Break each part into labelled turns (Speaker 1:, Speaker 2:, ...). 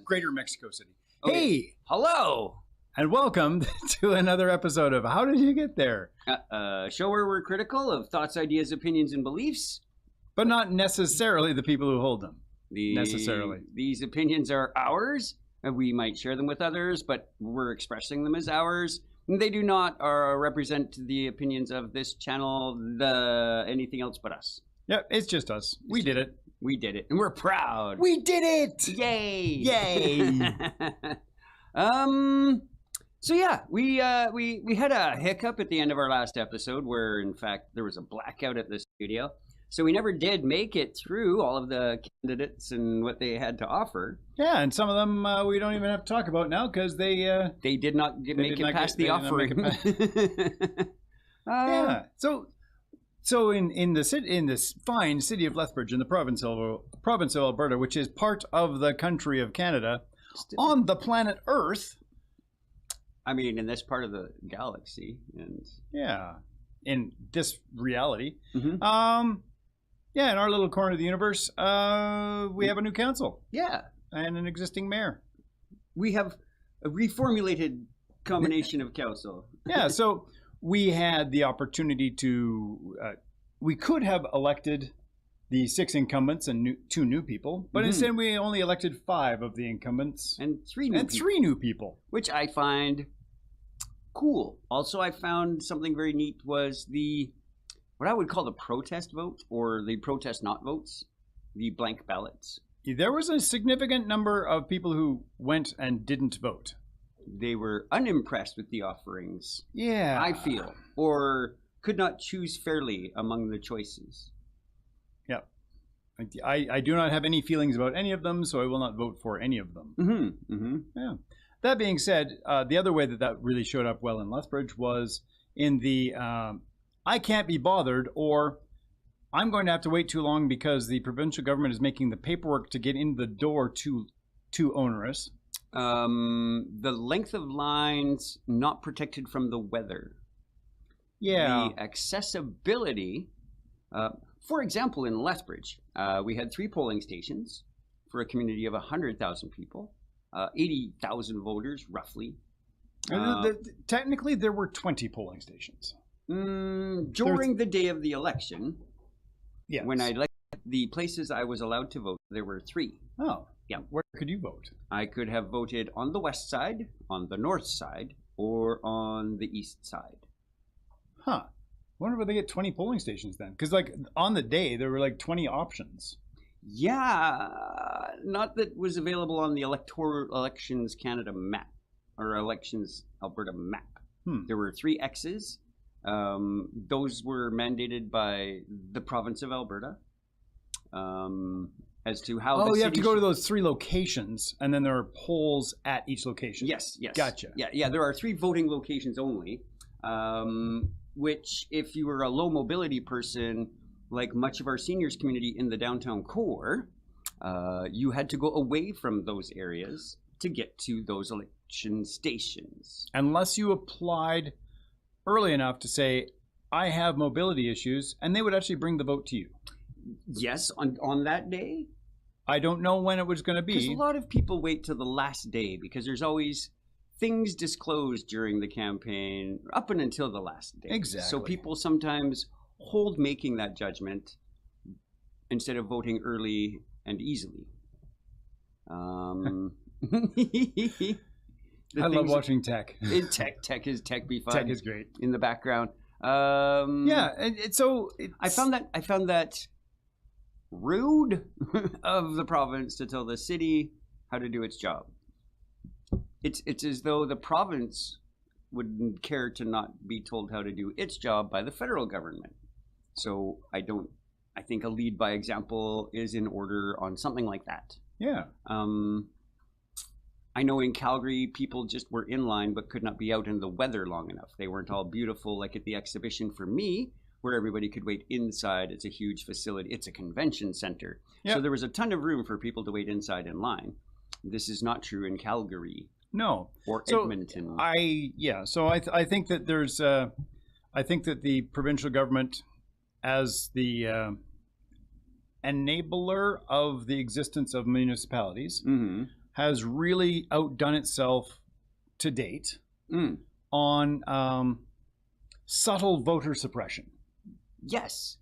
Speaker 1: Greater Mexico City.
Speaker 2: Okay.
Speaker 1: Hey!
Speaker 2: Hello!
Speaker 1: And welcome to another episode of How Did You Get There?
Speaker 2: A show where we're critical of thoughts, ideas, opinions, and beliefs.
Speaker 1: But not necessarily the people who hold them.
Speaker 2: Necessarily. These opinions are ours, and we might share them with others, but we're expressing them as ours. And they do not represent the opinions of this channel, anything else but us.
Speaker 1: Yep, it's just us. We did it.
Speaker 2: We did it, and we're proud.
Speaker 1: We did it!
Speaker 2: Yay!
Speaker 1: Yay!
Speaker 2: So yeah, we had a hiccup at the end of our last episode where, in fact, there was a blackout at the studio. So we never did make it through all of the candidates and what they had to offer.
Speaker 1: Yeah, and some of them we don't even have to talk about now because they
Speaker 2: did not make it past the offering.
Speaker 1: Yeah. So in this fine city of Lethbridge in the province of Alberta, which is part of the country of Canada, on the planet Earth.
Speaker 2: I mean, in this part of the galaxy, and
Speaker 1: yeah, in this reality,
Speaker 2: mm-hmm.
Speaker 1: Yeah, in our little corner of the universe, we have a new council.
Speaker 2: Yeah,
Speaker 1: and an existing mayor.
Speaker 2: We have a reformulated combination of council.
Speaker 1: Yeah, so. We had the opportunity to, we could have elected the 6 incumbents and 2 new people, but instead we only elected 5 of the incumbents
Speaker 2: and 3 new people,
Speaker 1: which
Speaker 2: I find cool. Also, I found something very neat was what I would call the protest vote, or the protest not votes, the blank ballots.
Speaker 1: There was a significant number of people who went and didn't vote.
Speaker 2: They were unimpressed with the offerings,
Speaker 1: yeah,
Speaker 2: I feel, or could not choose fairly among the choices.
Speaker 1: Yeah. I do not have any feelings about any of them, so I will not vote for any of them.
Speaker 2: Mm-hmm. Mm-hmm.
Speaker 1: Yeah. That being said, the other way that really showed up well in Lethbridge was in the I can't be bothered, or I'm going to have to wait too long because the provincial government is making the paperwork to get in the door too onerous.
Speaker 2: The length of lines not protected from the weather.
Speaker 1: Yeah.
Speaker 2: The accessibility. For example, in Lethbridge, we had 3 polling stations for a community of 100,000 people, 80,000 voters, roughly.
Speaker 1: Technically, there were 20 polling stations.
Speaker 2: During the day of the election,
Speaker 1: yes.
Speaker 2: When I left the places I was allowed to vote, there were 3.
Speaker 1: Oh.
Speaker 2: Yeah.
Speaker 1: Where could you vote?
Speaker 2: I could have voted on the west side, on the north side, or on the east side.
Speaker 1: Huh. I wonder where they get 20 polling stations then. Because, like, on the day, there were, like, 20 options.
Speaker 2: Yeah. Not that was available on the Elections Canada map, or Elections Alberta map. There were 3 X's. Those were mandated by the province of Alberta. As to how
Speaker 1: you have to go to those 3 locations, and then there are polls at each location.
Speaker 2: Yes.
Speaker 1: Gotcha.
Speaker 2: Yeah. There are 3 voting locations only, which, if you were a low mobility person, like much of our seniors community in the downtown core, you had to go away from those areas to get to those election stations.
Speaker 1: Unless you applied early enough to say, I have mobility issues, and they would actually bring the vote to you.
Speaker 2: Yes, on that day.
Speaker 1: I don't know when it was going to be.
Speaker 2: Because a lot of people wait till the last day because there's always things disclosed during the campaign up and until the last day.
Speaker 1: Exactly.
Speaker 2: So people sometimes hold making that judgment instead of voting early and easily.
Speaker 1: I love watching tech.
Speaker 2: Tech is tech be fun.
Speaker 1: Tech is great
Speaker 2: in the background.
Speaker 1: Yeah,
Speaker 2: I found that rude of the province to tell the city how to do its job. It's as though the province wouldn't care to not be told how to do its job by the federal government. So I I think a lead by example is in order on something like that.
Speaker 1: Yeah.
Speaker 2: I know in Calgary, people just were in line but could not be out in the weather long enough. They weren't all beautiful like at the exhibition for me, where everybody could wait inside. It's a huge facility. It's a convention center.
Speaker 1: Yep.
Speaker 2: So there was a ton of room for people to wait inside in line. This is not true in Calgary.
Speaker 1: No.
Speaker 2: Or
Speaker 1: So
Speaker 2: Edmonton.
Speaker 1: So I think that there's I think that the provincial government, as the enabler of the existence of municipalities,
Speaker 2: Mm-hmm.
Speaker 1: has really outdone itself to date on subtle voter suppression.
Speaker 2: Yes.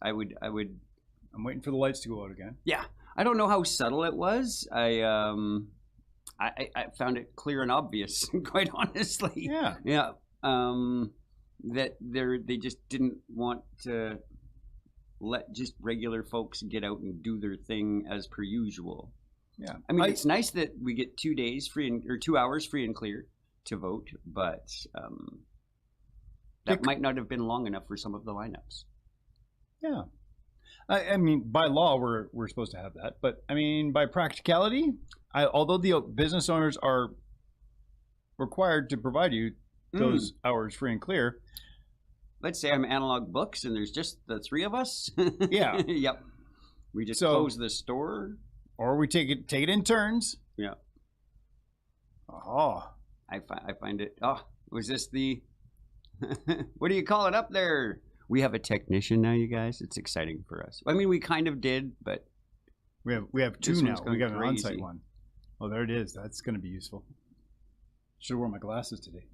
Speaker 2: I would.
Speaker 1: I'm waiting for the lights to go out again.
Speaker 2: Yeah. I don't know how subtle it was. I found it clear and obvious, quite honestly.
Speaker 1: Yeah.
Speaker 2: Yeah. That they just didn't want to let just regular folks get out and do their thing as per usual.
Speaker 1: Yeah.
Speaker 2: I mean, it's nice that we get 2 days free or 2 hours free and clear to vote, but that might not have been long enough for some of the lineups.
Speaker 1: Yeah. I mean, by law, we're supposed to have that. But, I mean, by practicality, although the business owners are required to provide you those hours free and clear.
Speaker 2: Let's say I'm Analog Books and there's just the 3 of us.
Speaker 1: Yeah.
Speaker 2: Yep. We just close the store.
Speaker 1: Or we take it in turns.
Speaker 2: Yeah.
Speaker 1: Oh.
Speaker 2: I find it. Oh, was this the... What do you call it up there? We have a technician now, you guys. It's exciting for us. I mean, we kind of did, but...
Speaker 1: We have 2 now. We got an
Speaker 2: crazy.
Speaker 1: on-site one. Oh, there it is. That's going to be useful. Should have worn my glasses today.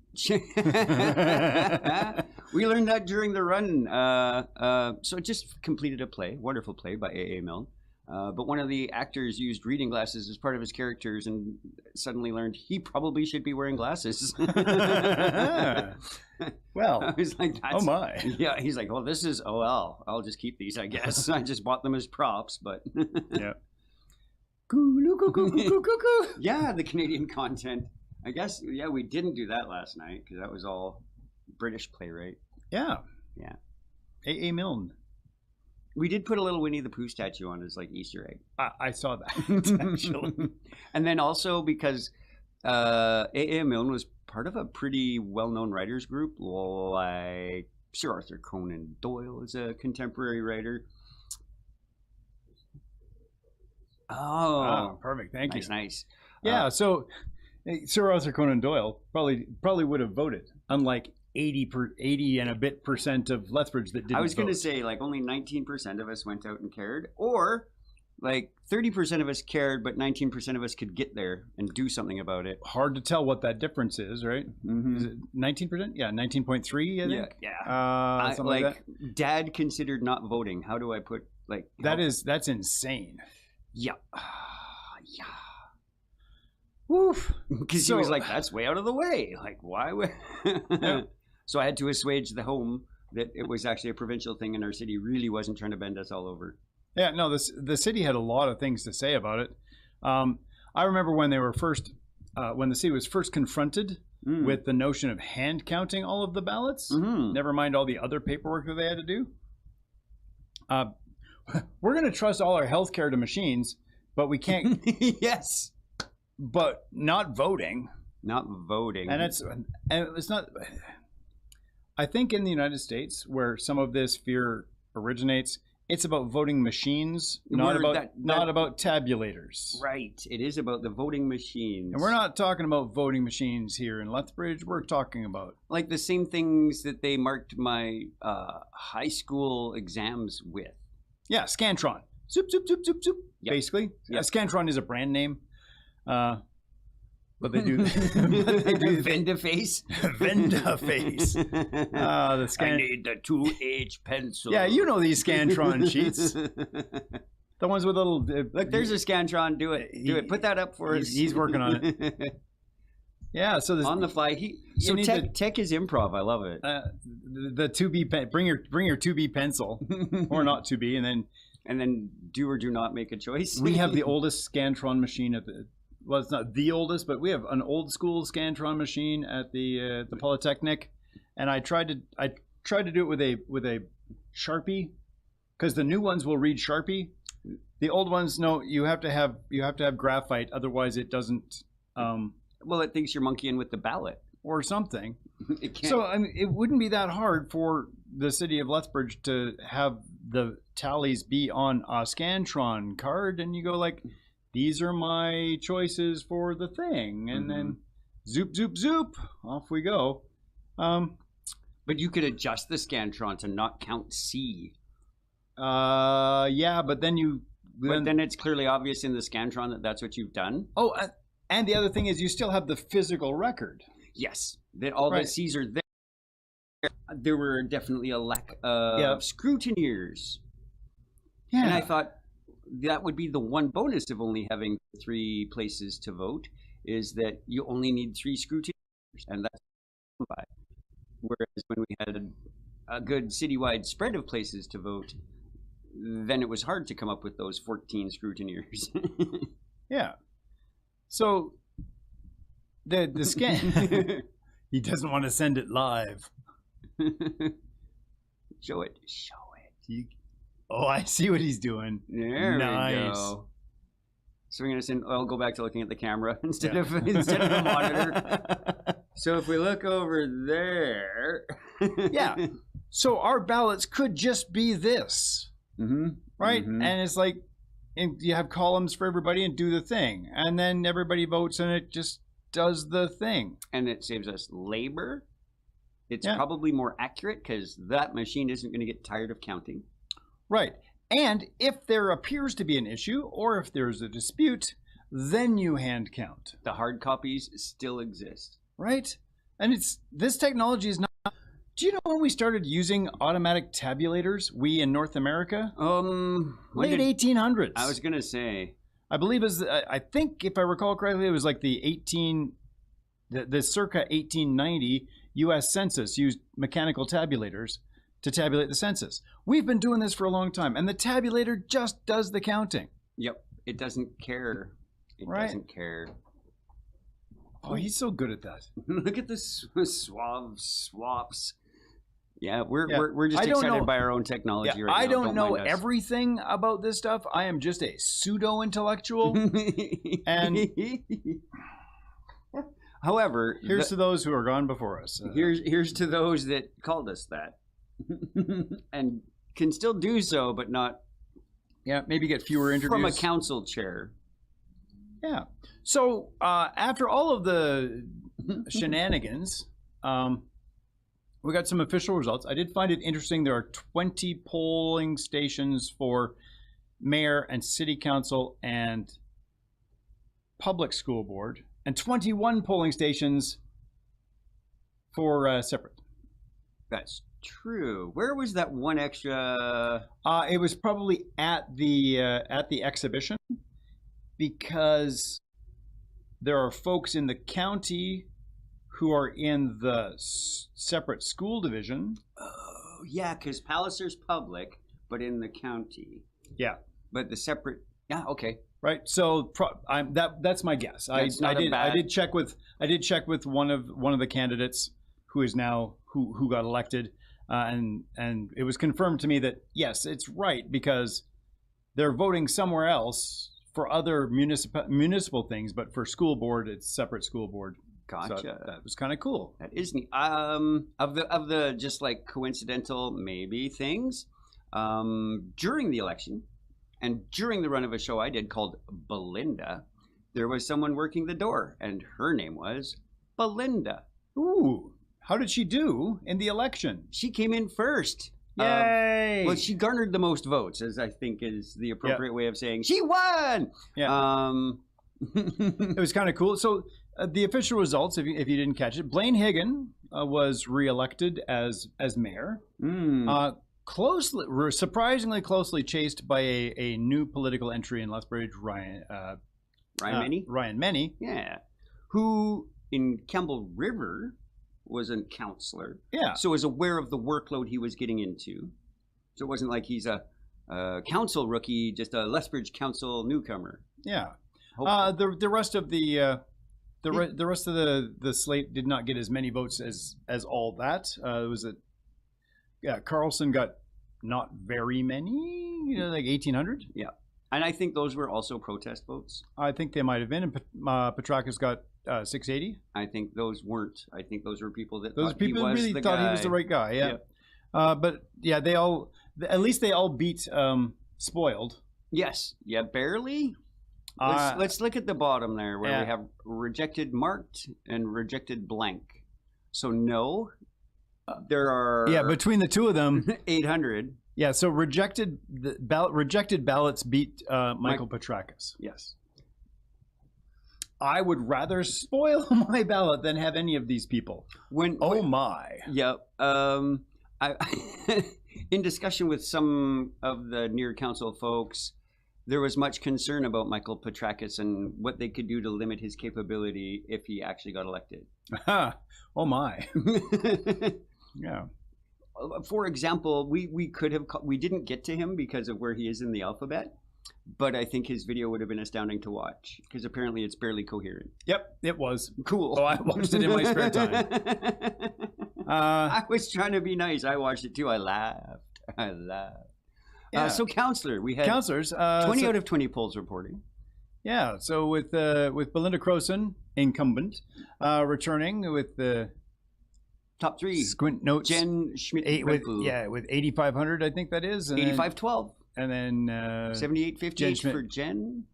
Speaker 2: We learned that during the run. So it just completed a play, wonderful play by A.A. Milne. But one of the actors used reading glasses as part of his characters and suddenly learned he probably should be wearing glasses.
Speaker 1: Well,
Speaker 2: I was like,
Speaker 1: oh my.
Speaker 2: Yeah, he's like, well, this is, I'll just keep these, I guess. I just bought them as props, but.
Speaker 1: Yeah.
Speaker 2: Yeah, the Canadian content. I guess, yeah, we didn't do that last night because that was all British playwright.
Speaker 1: Yeah.
Speaker 2: Yeah.
Speaker 1: A.A. Milne.
Speaker 2: We did put a little Winnie the Pooh statue on as like Easter egg.
Speaker 1: I saw that, actually.
Speaker 2: And then also because A.A. Milne was part of a pretty well-known writers group, like Sir Arthur Conan Doyle is a contemporary writer. Oh,
Speaker 1: perfect. Thank you.
Speaker 2: Nice.
Speaker 1: Yeah, so Sir Arthur Conan Doyle probably would have voted, unlike 80 and a bit % of Lethbridge that didn't.
Speaker 2: I was going to
Speaker 1: vote.
Speaker 2: say like only 19% of us went out and cared, or like 30% of us cared, but 19% of us could get there and do something about it.
Speaker 1: Hard to tell what that difference is, right?
Speaker 2: Mm-hmm.
Speaker 1: Is it 19%? Yeah, 19.3. I think.
Speaker 2: Yeah.
Speaker 1: Something like that.
Speaker 2: Dad considered not voting. How do I put like
Speaker 1: that's insane.
Speaker 2: Yeah.
Speaker 1: Yeah. Woof.
Speaker 2: Because he was like, that's way out of the way. Like, why would... Yeah. So I had to assuage the home that it was actually a provincial thing and our city really wasn't trying to bend us all over.
Speaker 1: Yeah, no, the city had a lot of things to say about it. I remember when they were first, when the city was first confronted with the notion of hand counting all of the ballots, never mind all the other paperwork that they had to do. We're going to trust all our healthcare to machines, but we can't.
Speaker 2: Yes.
Speaker 1: But not voting.
Speaker 2: Not voting.
Speaker 1: And it's not. I think in the United States, where some of this fear originates, it's about voting machines, not about tabulators.
Speaker 2: Right. It is about the voting machines.
Speaker 1: And we're not talking about voting machines here in Lethbridge. We're talking about
Speaker 2: like the same things that they marked my high school exams with.
Speaker 1: Yeah, Scantron. Zoop, zoop, zoop, zoop, zoop. Yep. Basically. Yep. Scantron is a brand name. But they do
Speaker 2: Vendaface.
Speaker 1: Vendaface.
Speaker 2: I need the 2H pencil.
Speaker 1: Yeah, you know these Scantron sheets. The ones with little...
Speaker 2: Look, there's a Scantron. Do it. Put that up for us.
Speaker 1: He's working on it. Yeah, so this,
Speaker 2: on the fly. Tech is improv. I love it.
Speaker 1: The 2B pen. Bring your 2B pencil, or not 2B, and then
Speaker 2: do or do not make a choice.
Speaker 1: We have the oldest Scantron machine at the. Well, it's not the oldest, but we have an old school Scantron machine at the Polytechnic, and I tried to do it with a Sharpie Because the new ones will read Sharpie. The old ones, no, you have to have graphite, otherwise it doesn't.
Speaker 2: Well, it thinks you're monkeying with the ballot
Speaker 1: or something.
Speaker 2: It can't.
Speaker 1: So I mean, it wouldn't be that hard for the city of Lethbridge to have the tallies be on a Scantron card, and you go like, these are my choices for the thing, and then zoop, zoop, zoop, off we go.
Speaker 2: But you could adjust the Scantron to not count C.
Speaker 1: Yeah, but then
Speaker 2: But then it's clearly obvious in the Scantron that that's what you've done.
Speaker 1: Oh, and the other thing is you still have the physical record.
Speaker 2: Yes, that all the C's are there. There were definitely a lack of scrutineers. Yeah. And I thought that would be the one bonus of only having 3 places to vote, is that you only need 3 scrutineers, and that's by. Whereas when we had a good citywide spread of places to vote, then it was hard to come up with those 14 scrutineers.
Speaker 1: Yeah. So the scan, he doesn't want to send it live.
Speaker 2: Show it.
Speaker 1: Oh, I see what he's doing.
Speaker 2: There we go. So we're gonna I'll go back to looking at the camera instead of the monitor. So if we look over there,
Speaker 1: yeah. So our ballots could just be this, right? And it's like, and you have columns for everybody and do the thing, and then everybody votes and it just does the thing,
Speaker 2: and it saves us labor. It's probably more accurate because that machine isn't going to get tired of counting.
Speaker 1: Right. And if there appears to be an issue or if there's a dispute, then you hand count.
Speaker 2: The hard copies still exist.
Speaker 1: Right. And this technology is not. Do you know when we started using automatic tabulators, we in North America? Late 1800s.
Speaker 2: I was going to say.
Speaker 1: I believe I think if I recall correctly, it was like the circa 1890 U.S. Census used mechanical tabulators to tabulate the census. We've been doing this for a long time, and the tabulator just does the counting.
Speaker 2: Yep, it doesn't care. It doesn't care.
Speaker 1: Oh, he's so good at that.
Speaker 2: Look at the swaps. Yeah, we're just excited by our own technology right now.
Speaker 1: I don't know everything about this stuff. I am just a pseudo-intellectual. And
Speaker 2: however,
Speaker 1: here's to those who are gone before us.
Speaker 2: Here's to those that called us that. And can still do so, but not.
Speaker 1: Yeah, maybe get fewer interviews
Speaker 2: from a council chair.
Speaker 1: Yeah. So after all of the shenanigans, we got some official results. I did find it interesting. There are 20 polling stations for mayor and city council and public school board, and 21 polling stations for separate.
Speaker 2: That's true. Where was that one extra?
Speaker 1: It was probably at the exhibition, because there are folks in the county who are in the separate school division.
Speaker 2: Oh, yeah, because Palliser's public, but in the county.
Speaker 1: Yeah.
Speaker 2: But the separate. Yeah. Okay.
Speaker 1: Right. So that's my guess. I did check with one of the candidates who is now who got elected, and it was confirmed to me that yes, it's right, because they're voting somewhere else for other municipal things, but for school board, it's separate school board.
Speaker 2: Gotcha.
Speaker 1: So that was kind of cool.
Speaker 2: That is neat. Of the just like coincidental maybe things, during the election and during the run of a show I did called Belinda, there was someone working the door, and her name was Belinda.
Speaker 1: Ooh, how did she do in the election?
Speaker 2: She came in first.
Speaker 1: Yay!
Speaker 2: Well, she garnered the most votes, as I think is the appropriate way of saying she won.
Speaker 1: Yeah. It was kind of cool. So the official results, if you didn't catch it, Blaine Higgin was reelected as mayor. Surprisingly closely chased by a new political entry in Lethbridge, Ryan Meny.
Speaker 2: Yeah, who in Campbell River was a councillor.
Speaker 1: Yeah.
Speaker 2: So was aware of the workload he was getting into. So it wasn't like he's a council rookie, just a Lethbridge council newcomer.
Speaker 1: Yeah. The rest of the rest of the slate did not get as many votes as all that. It was Carlson got not very many, like 1,800.
Speaker 2: Yeah. And I think those were also protest votes.
Speaker 1: I think they might have been. And Petrakis got 680.
Speaker 2: I think those weren't. I think those were people that
Speaker 1: Those people really thought he was the right guy. Yeah. But yeah, at least they all beat Spoiled.
Speaker 2: Yes. Yeah, barely. Let's look at the bottom there where we have rejected marked and rejected blank. So no, there are
Speaker 1: between the two of them
Speaker 2: 800.
Speaker 1: Yeah, so rejected ballots beat Michael Petrakis.
Speaker 2: Yes.
Speaker 1: I would rather spoil my ballot than have any of these people. My.
Speaker 2: Yeah. I in discussion with some of the near council folks, there was much concern about Michael Petrakis and what they could do to limit his capability if he actually got elected.
Speaker 1: Oh my. Yeah.
Speaker 2: For example, we didn't get to him because of where he is in the alphabet, but I think his video would have been astounding to watch because apparently it's barely coherent.
Speaker 1: Yep, it was.
Speaker 2: Cool.
Speaker 1: Oh, I watched it in my spare time.
Speaker 2: I was trying to be nice. I watched it too. I laughed. Yeah. So counselor, we had
Speaker 1: counselors.
Speaker 2: 20 out of 20 polls reporting.
Speaker 1: Yeah. So with Belinda Croson, incumbent, returning with the
Speaker 2: top three.
Speaker 1: Squint notes.
Speaker 2: Jen Schmidt.
Speaker 1: With 8,500, I think that is.
Speaker 2: 85-12.
Speaker 1: And then
Speaker 2: 78-58 for Jen.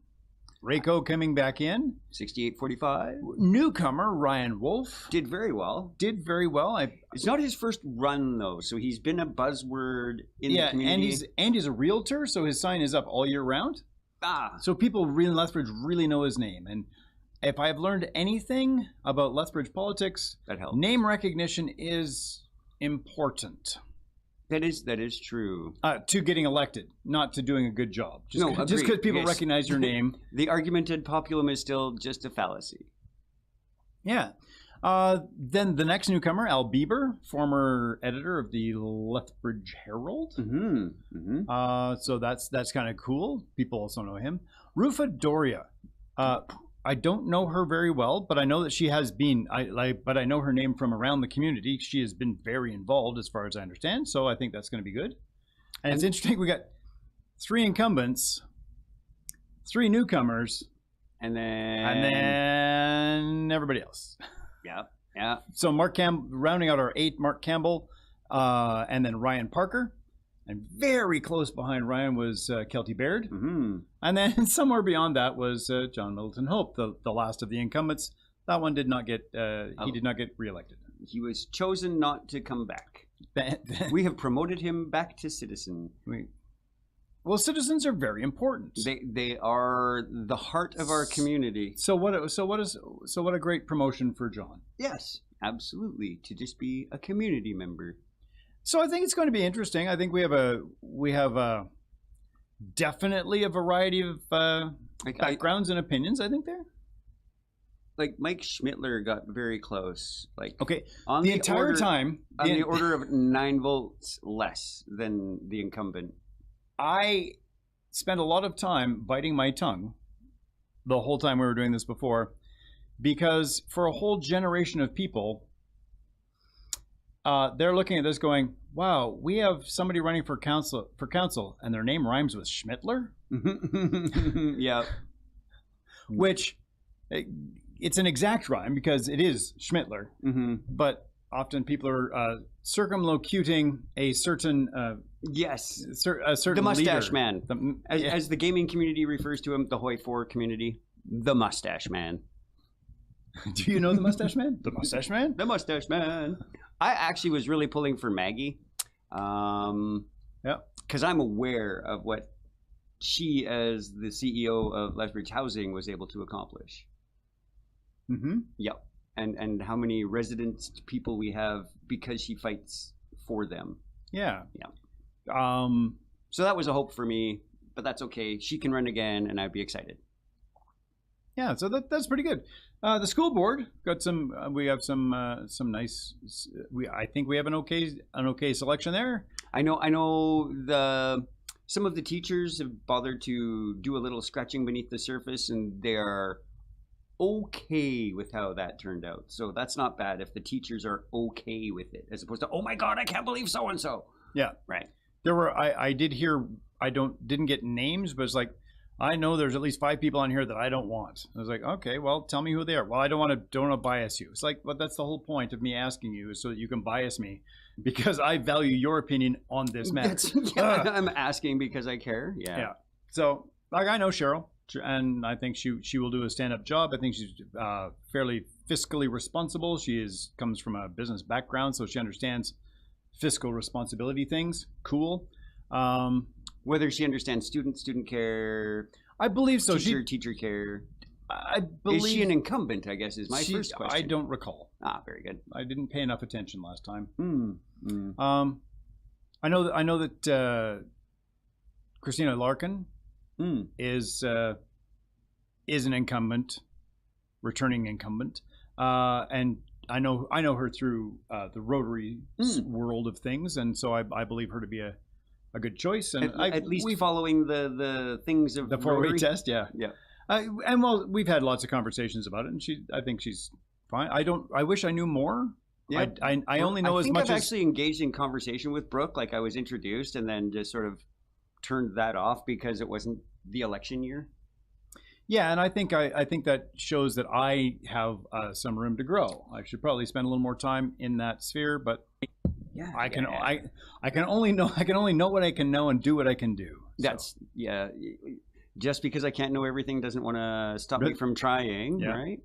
Speaker 1: Rako coming back in.
Speaker 2: 68-45.
Speaker 1: Newcomer Ryan Wolf
Speaker 2: did very well.
Speaker 1: It's
Speaker 2: not his first run though, so he's been a buzzword in the community.
Speaker 1: and he's a realtor, so his sign is up all year round. So people in Lethbridge really know his name. And if I've learned anything about Lethbridge politics,
Speaker 2: that helps.
Speaker 1: Name recognition is important.
Speaker 2: That is true.
Speaker 1: To getting elected, not to doing a good job. Just because people recognize your name.
Speaker 2: The argumented populum is still just a fallacy. Yeah.
Speaker 1: Then the next newcomer, Al Bieber, former editor of the Lethbridge Herald.
Speaker 2: Mm-hmm. Mm-hmm.
Speaker 1: So that's kind of cool. People also know him. Rufa Doria. I don't know her very well, but I know that she has been. But I know her name from around the community. She has been very involved, as far as I understand. So I think that's going to be good. And it's interesting. We got 3 incumbents, 3 newcomers,
Speaker 2: and then
Speaker 1: everybody else.
Speaker 2: Yeah.
Speaker 1: So rounding out our 8, Mark Campbell, and then Ryan Parker. And very close behind Ryan was Kelty Baird.
Speaker 2: Mm-hmm.
Speaker 1: And then somewhere beyond that was John Middleton Hope, the last of the incumbents. That one did not get, he did not get reelected.
Speaker 2: He was chosen not to come back. We have promoted him back to citizen.
Speaker 1: Well, citizens are very important.
Speaker 2: They are the heart of our community.
Speaker 1: So what a great promotion for John.
Speaker 2: Yes, absolutely. To just be a community member.
Speaker 1: So I think it's going to be interesting. I think we have definitely a variety of backgrounds and opinions. I think there.
Speaker 2: Like Mike Schmittler got very close.
Speaker 1: On the entire time,
Speaker 2: on the order of 9 votes less than the incumbent.
Speaker 1: I spent a lot of time biting my tongue the whole time we were doing this before, because for a whole generation of people. They're looking at this going, wow, we have somebody running for council and their name rhymes with Schmittler?
Speaker 2: Yeah.
Speaker 1: Which, it's an exact rhyme because it is Schmittler.
Speaker 2: Mm-hmm.
Speaker 1: But often people are circumlocuting a certain... a certain
Speaker 2: the mustache
Speaker 1: leader.
Speaker 2: Man. As the gaming community refers to him, the Hoi 4 community, the mustache man.
Speaker 1: Do you know the mustache man? The mustache man?
Speaker 2: The mustache man. I actually was really pulling for Maggie. Because I'm aware of what she, as the CEO of Lethbridge Housing, was able to accomplish.
Speaker 1: Mm-hmm.
Speaker 2: Yep. And how many resident people we have because she fights for them.
Speaker 1: Yeah.
Speaker 2: So that was a hope for me, but that's okay. She can run again, and I'd be excited.
Speaker 1: Yeah, so that's pretty good. The school board got some. We have some nice. I think we have an okay selection there.
Speaker 2: I know some of the teachers have bothered to do a little scratching beneath the surface, and they are okay with how that turned out. So that's not bad if the teachers are okay with it, as opposed to, oh my God, I can't believe so and so.
Speaker 1: Yeah,
Speaker 2: right.
Speaker 1: there were I did hear didn't get names, but it's like I know there's at least 5 people on here that I don't want. I was like, okay, well, tell me who they are. Well, I don't want to bias you. It's like, but that's the whole point of me asking you, is so that you can bias me, because I value your opinion on this matter.
Speaker 2: I'm asking because I care. Yeah.
Speaker 1: So, like, I know Cheryl, and I think she will do a stand-up job. I think she's fairly fiscally responsible. She comes from a business background, so she understands fiscal responsibility things. Cool.
Speaker 2: Whether she understands student care,
Speaker 1: I believe so.
Speaker 2: Teacher care.
Speaker 1: I believe.
Speaker 2: Is she an incumbent, I guess, is my first question.
Speaker 1: I don't recall.
Speaker 2: Very good.
Speaker 1: I didn't pay enough attention last time. I know that Christina Larkin is an incumbent, returning incumbent, and I know her through the Rotary world of things, and so I believe her to be a good choice. And
Speaker 2: at least following the things of
Speaker 1: the 4-way test, yeah. And well, we've had lots of conversations about it, and I think she's fine. I wish I knew more. Yeah. I only know as much as...
Speaker 2: I've actually engaged in conversation with Brooke, like I was introduced, and then just sort of turned that off because it wasn't the election year.
Speaker 1: Yeah, and I think that shows that I have some room to grow. I should probably spend a little more time in that sphere, but I can only know what I can know and do what I can do.
Speaker 2: That's just because I can't know everything doesn't want to stop me from trying, right?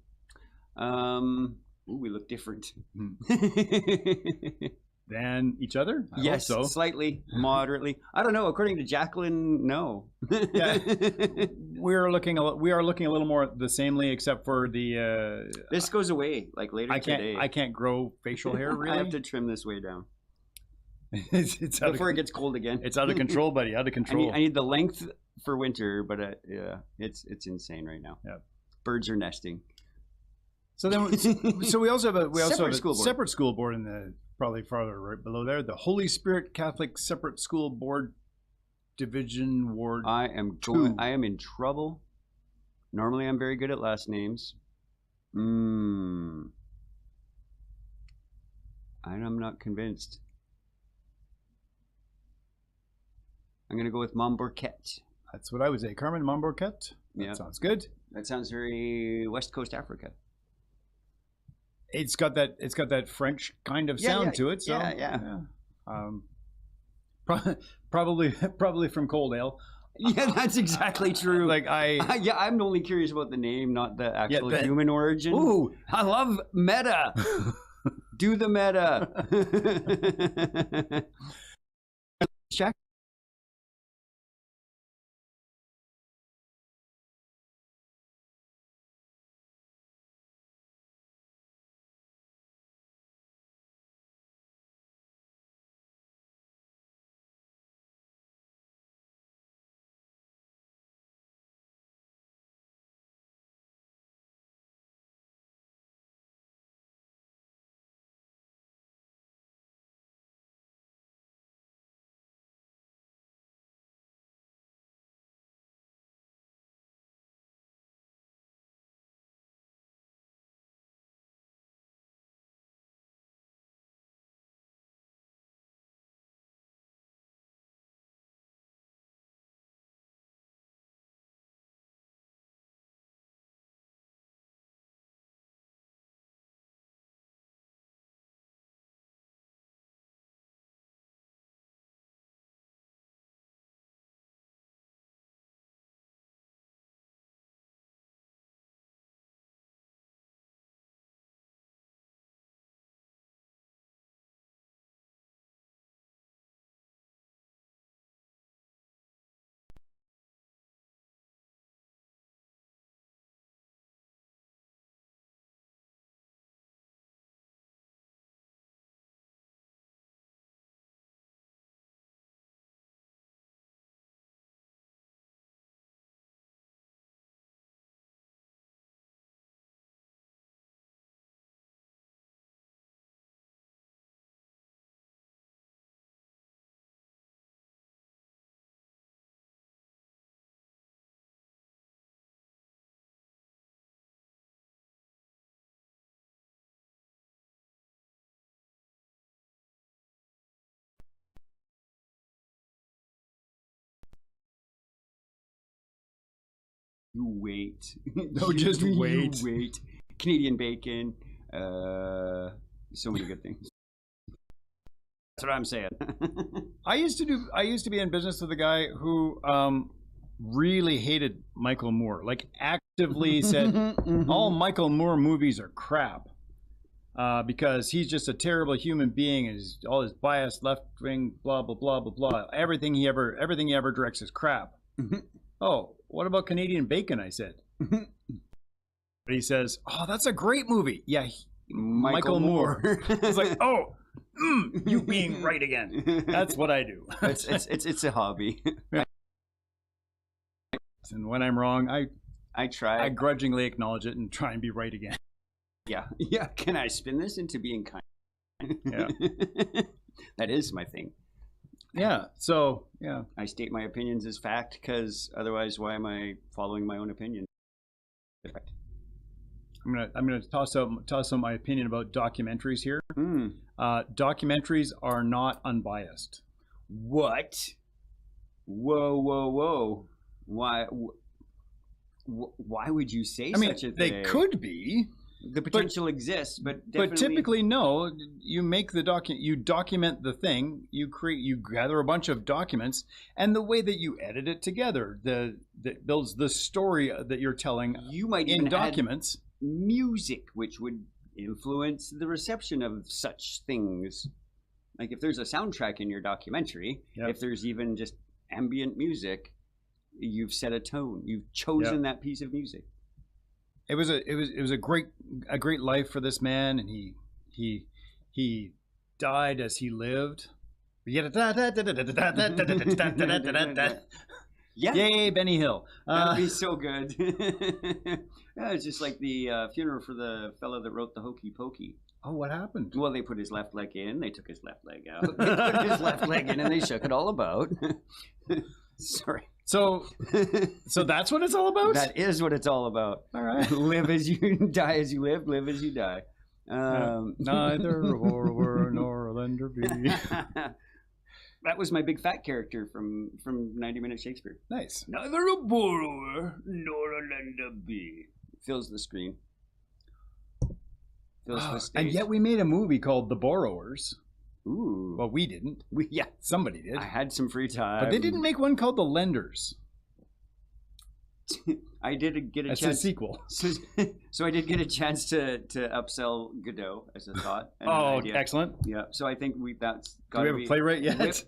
Speaker 2: We look different.
Speaker 1: Than each other? I hope so.
Speaker 2: Slightly, moderately. I don't know. According to Jacqueline, no.
Speaker 1: Yeah, we are looking a little more the samely, except for the.
Speaker 2: This goes away like later today.
Speaker 1: I can't grow facial hair. Really,
Speaker 2: I have to trim this way down.
Speaker 1: it's
Speaker 2: before it gets cold again.
Speaker 1: It's out of control, buddy. Out of control.
Speaker 2: I need the length for winter, but it's insane right now.
Speaker 1: Yeah,
Speaker 2: birds are nesting.
Speaker 1: So then, we also have a
Speaker 2: separate
Speaker 1: school board in the probably farther right below there, the Holy Spirit Catholic Separate School Board Division Ward.
Speaker 2: I am in trouble. Normally, I'm very good at last names. And I'm not convinced. I'm going to go with Momborquette.
Speaker 1: That's what I would say. Carmen Momborquette? That sounds good.
Speaker 2: That sounds very West Coast Africa.
Speaker 1: It's got that French kind of sound to it. So probably from Coaldale.
Speaker 2: Yeah, that's exactly true.
Speaker 1: Like
Speaker 2: I'm only curious about the name, not the actual human origin.
Speaker 1: Ooh,
Speaker 2: I love meta. Do the meta. Check. You wait.
Speaker 1: No, just wait.
Speaker 2: You wait. Canadian bacon. So many good things. That's what I'm saying.
Speaker 1: I used to be in business with a guy who really hated Michael Moore. Like actively said, all Michael Moore movies are crap. Because he's just a terrible human being, and all his biased left wing, blah blah blah blah blah. Everything he ever directs is crap. Oh, what about Canadian Bacon? I said. But he says, "Oh, that's a great movie." Yeah, Michael Moore. It's like, oh, you being right again. That's what I do.
Speaker 2: It's a hobby.
Speaker 1: And when I'm wrong,
Speaker 2: I try.
Speaker 1: I grudgingly acknowledge it and try and be right again.
Speaker 2: Yeah. Can I spin this into being kind?
Speaker 1: Yeah.
Speaker 2: That is my thing.
Speaker 1: Yeah. So, yeah.
Speaker 2: I state my opinions as fact, because otherwise, why am I following my own opinion?
Speaker 1: I'm gonna toss out my opinion about documentaries here. Documentaries are not unbiased.
Speaker 2: What? Whoa! Why would you say such a thing?
Speaker 1: They could be.
Speaker 2: The potential exists, but
Speaker 1: typically no. You make you document the thing. You gather a bunch of documents, and the way that you edit it together, that builds the story that you're telling.
Speaker 2: You might
Speaker 1: in
Speaker 2: even
Speaker 1: documents
Speaker 2: add music, which would influence the reception of such things. Like if there's a soundtrack in your documentary, if there's even just ambient music, you've set a tone. You've chosen that piece of music.
Speaker 1: It was a great life for this man, and he died as he lived. Yay, Benny Hill.
Speaker 2: That'd be so good. It's just like the funeral for the fellow that wrote the Hokey Pokey.
Speaker 1: Oh, what happened?
Speaker 2: Well, they put his left leg in, they took his left leg out. They put his left leg in, and they shook it all about. Sorry.
Speaker 1: So that's what it's all about?
Speaker 2: That is what it's all about.
Speaker 1: All right.
Speaker 2: Live as you die as you live as you die.
Speaker 1: Neither a borrower nor a lender be.
Speaker 2: That was my big fat character from 90 Minute Shakespeare.
Speaker 1: Nice.
Speaker 2: Neither a borrower nor a lender be. Fills the screen. Fills the stage.
Speaker 1: And yet we made a movie called The Borrowers.
Speaker 2: Ooh.
Speaker 1: Well, we didn't. Somebody did.
Speaker 2: I had some free time.
Speaker 1: But they didn't make one called The Lenders.
Speaker 2: I did get a chance.
Speaker 1: That's a sequel.
Speaker 2: So I did get a chance to upsell Godot as a thought.
Speaker 1: Oh, excellent.
Speaker 2: Yeah. So I think that's
Speaker 1: got to be. Do we have a playwright yet?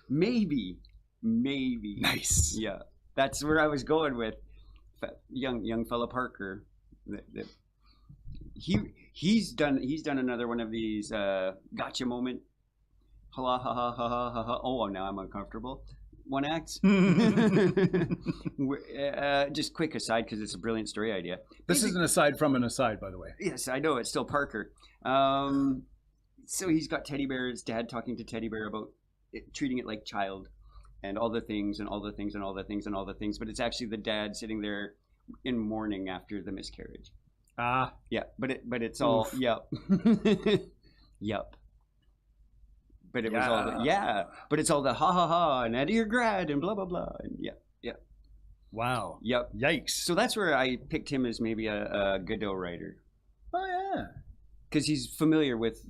Speaker 2: Maybe.
Speaker 1: Nice.
Speaker 2: Yeah. That's where I was going with young fella Parker. He's done another one of these gotcha moment. Ha ha ha ha ha ha ha. Oh, now I'm uncomfortable. One act. Just quick aside, because it's a brilliant story idea.
Speaker 1: This is an aside from an aside, by the way.
Speaker 2: Yes, I know. It's still Parker. So he's got Teddy Bear, his dad talking to Teddy Bear about treating it like child and all the things and all the things and all the things and all the things. But it's actually the dad sitting there in mourning after the miscarriage. Yeah, but it's all, yep. Yep. But it was all but it's all the ha ha ha and out of your grad and blah blah blah and yeah.
Speaker 1: Wow.
Speaker 2: Yep.
Speaker 1: Yikes.
Speaker 2: So that's where I picked him as maybe a Godot writer.
Speaker 1: Oh yeah.
Speaker 2: Because he's familiar with,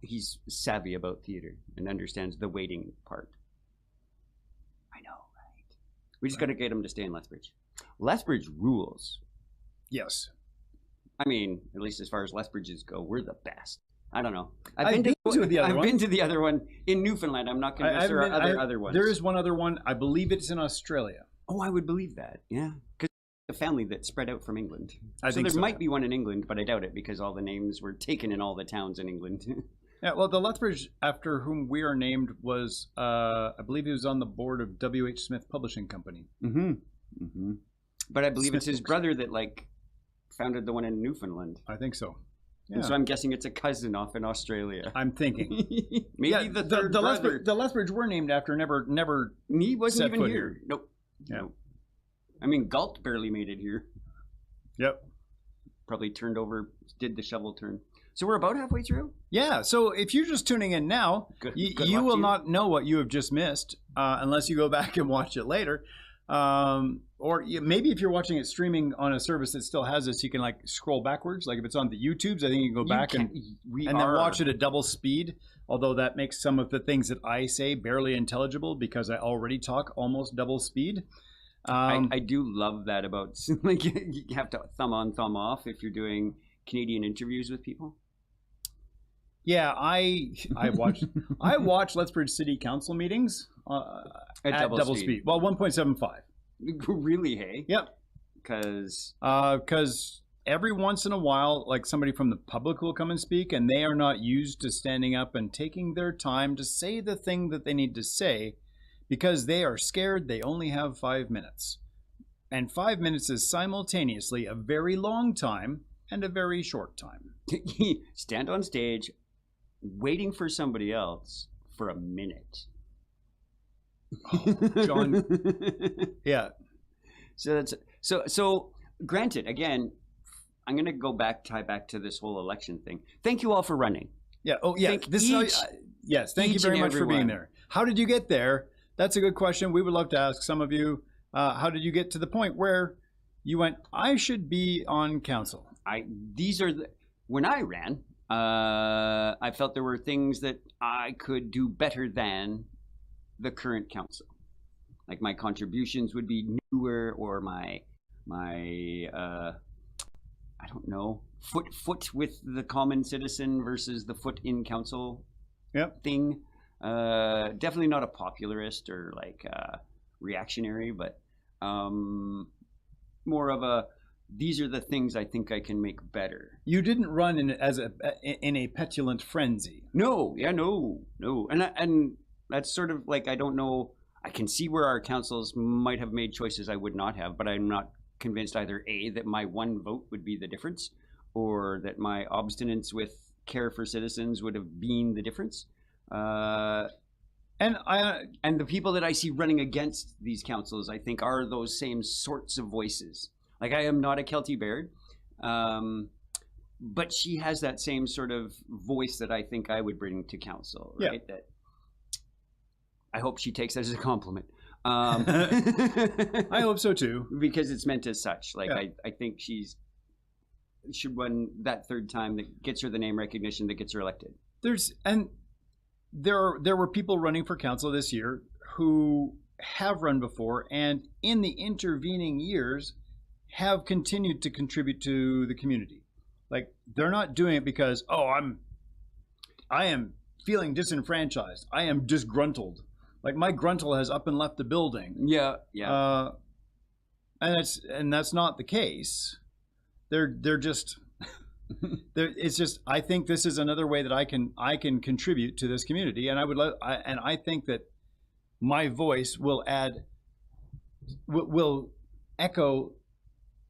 Speaker 2: he's savvy about theater and understands the waiting part. I know, right? We just got to get him to stay in Lethbridge. Lethbridge rules.
Speaker 1: Yes.
Speaker 2: I mean, at least as far as Lethbridges go, we're the best. I don't know.
Speaker 1: I've been to
Speaker 2: the other one in Newfoundland. I'm not convinced there are other ones.
Speaker 1: There is one other one. I believe it's in Australia.
Speaker 2: Oh, I would believe that. Yeah. Because a family that spread out from England.
Speaker 1: I think
Speaker 2: there might be one in England, but I doubt it because all the names were taken in all the towns in England.
Speaker 1: Yeah, well, the Lethbridge after whom we are named was, I believe he was on the board of W.H. Smith Publishing Company.
Speaker 2: Mm-hmm. Mm-hmm. But I believe it's his brother that, founded the one in Newfoundland.
Speaker 1: I think so. Yeah.
Speaker 2: And so I'm guessing it's a cousin off in Australia.
Speaker 1: I'm thinking.
Speaker 2: Maybe the third brother.
Speaker 1: The Lethbridge we're named after never
Speaker 2: he wasn't even here.
Speaker 1: Here.
Speaker 2: Nope.
Speaker 1: Yeah.
Speaker 2: Nope. I mean, Galt barely made it here.
Speaker 1: Yep.
Speaker 2: Probably turned over, did the shovel turn. So we're about halfway through?
Speaker 1: Yeah. So if you're just tuning in now, you will not know what you have just missed unless you go back and watch it later. or maybe if you're watching it streaming on a service that still has this, you can like scroll backwards. Like if it's on the YouTubes, I think you can go back and then watch it at double speed. Although that makes some of the things that I say barely intelligible because I already talk almost double speed.
Speaker 2: I do love that about like you have to thumb on, thumb off if you're doing Canadian interviews with people.
Speaker 1: Yeah, I watch Lethbridge City Council meetings at double speed. Well, 1.75.
Speaker 2: Really? Hey.
Speaker 1: Yep.
Speaker 2: Because
Speaker 1: every once in a while, like somebody from the public will come and speak, and they are not used to standing up and taking their time to say the thing that they need to say, because they are scared. They only have 5 minutes, and 5 minutes is simultaneously a very long time and a very short time.
Speaker 2: Stand on stage, waiting for somebody else for a minute.
Speaker 1: Oh, John. Yeah.
Speaker 2: So granted, again, I'm going to tie back to this whole election thing. Thank you all for running.
Speaker 1: Yeah. Oh, yeah. Yes. Thank you very much for being there. How did you get there? That's a good question. We would love to ask some of you. How did you get to the point where you went, I should be on council?
Speaker 2: When I ran, I felt there were things that I could do better than the current council. Like my contributions would be newer, or my I don't know, foot with the common citizen versus the foot in council thing. Definitely not a popularist or like reactionary, but more of a, these are the things I think I can make better.
Speaker 1: You didn't run in a petulant frenzy.
Speaker 2: No, and that's sort of like, I don't know. I can see where our councils might have made choices I would not have, but I'm not convinced either A, that my one vote would be the difference, or that my obstinance with care for citizens would have been the difference. And the people that I see running against these councils, I think, are those same sorts of voices. Like, I am not a Kelty Baird, but she has that same sort of voice that I think I would bring to council, right? Yeah. That I hope she takes that as a compliment.
Speaker 1: I hope so too,
Speaker 2: because it's meant as such. Like, I think she should run that third time that gets her the name recognition that gets her elected.
Speaker 1: There were people running for council this year who have run before, and in the intervening years have continued to contribute to the community. Like, they're not doing it because, I am feeling disenfranchised. I am disgruntled. Like, my gruntle has up and left the building.
Speaker 2: Yeah.
Speaker 1: And that's not the case. They're just it's just, I think this is another way that I can contribute to this community, and I think that my voice will echo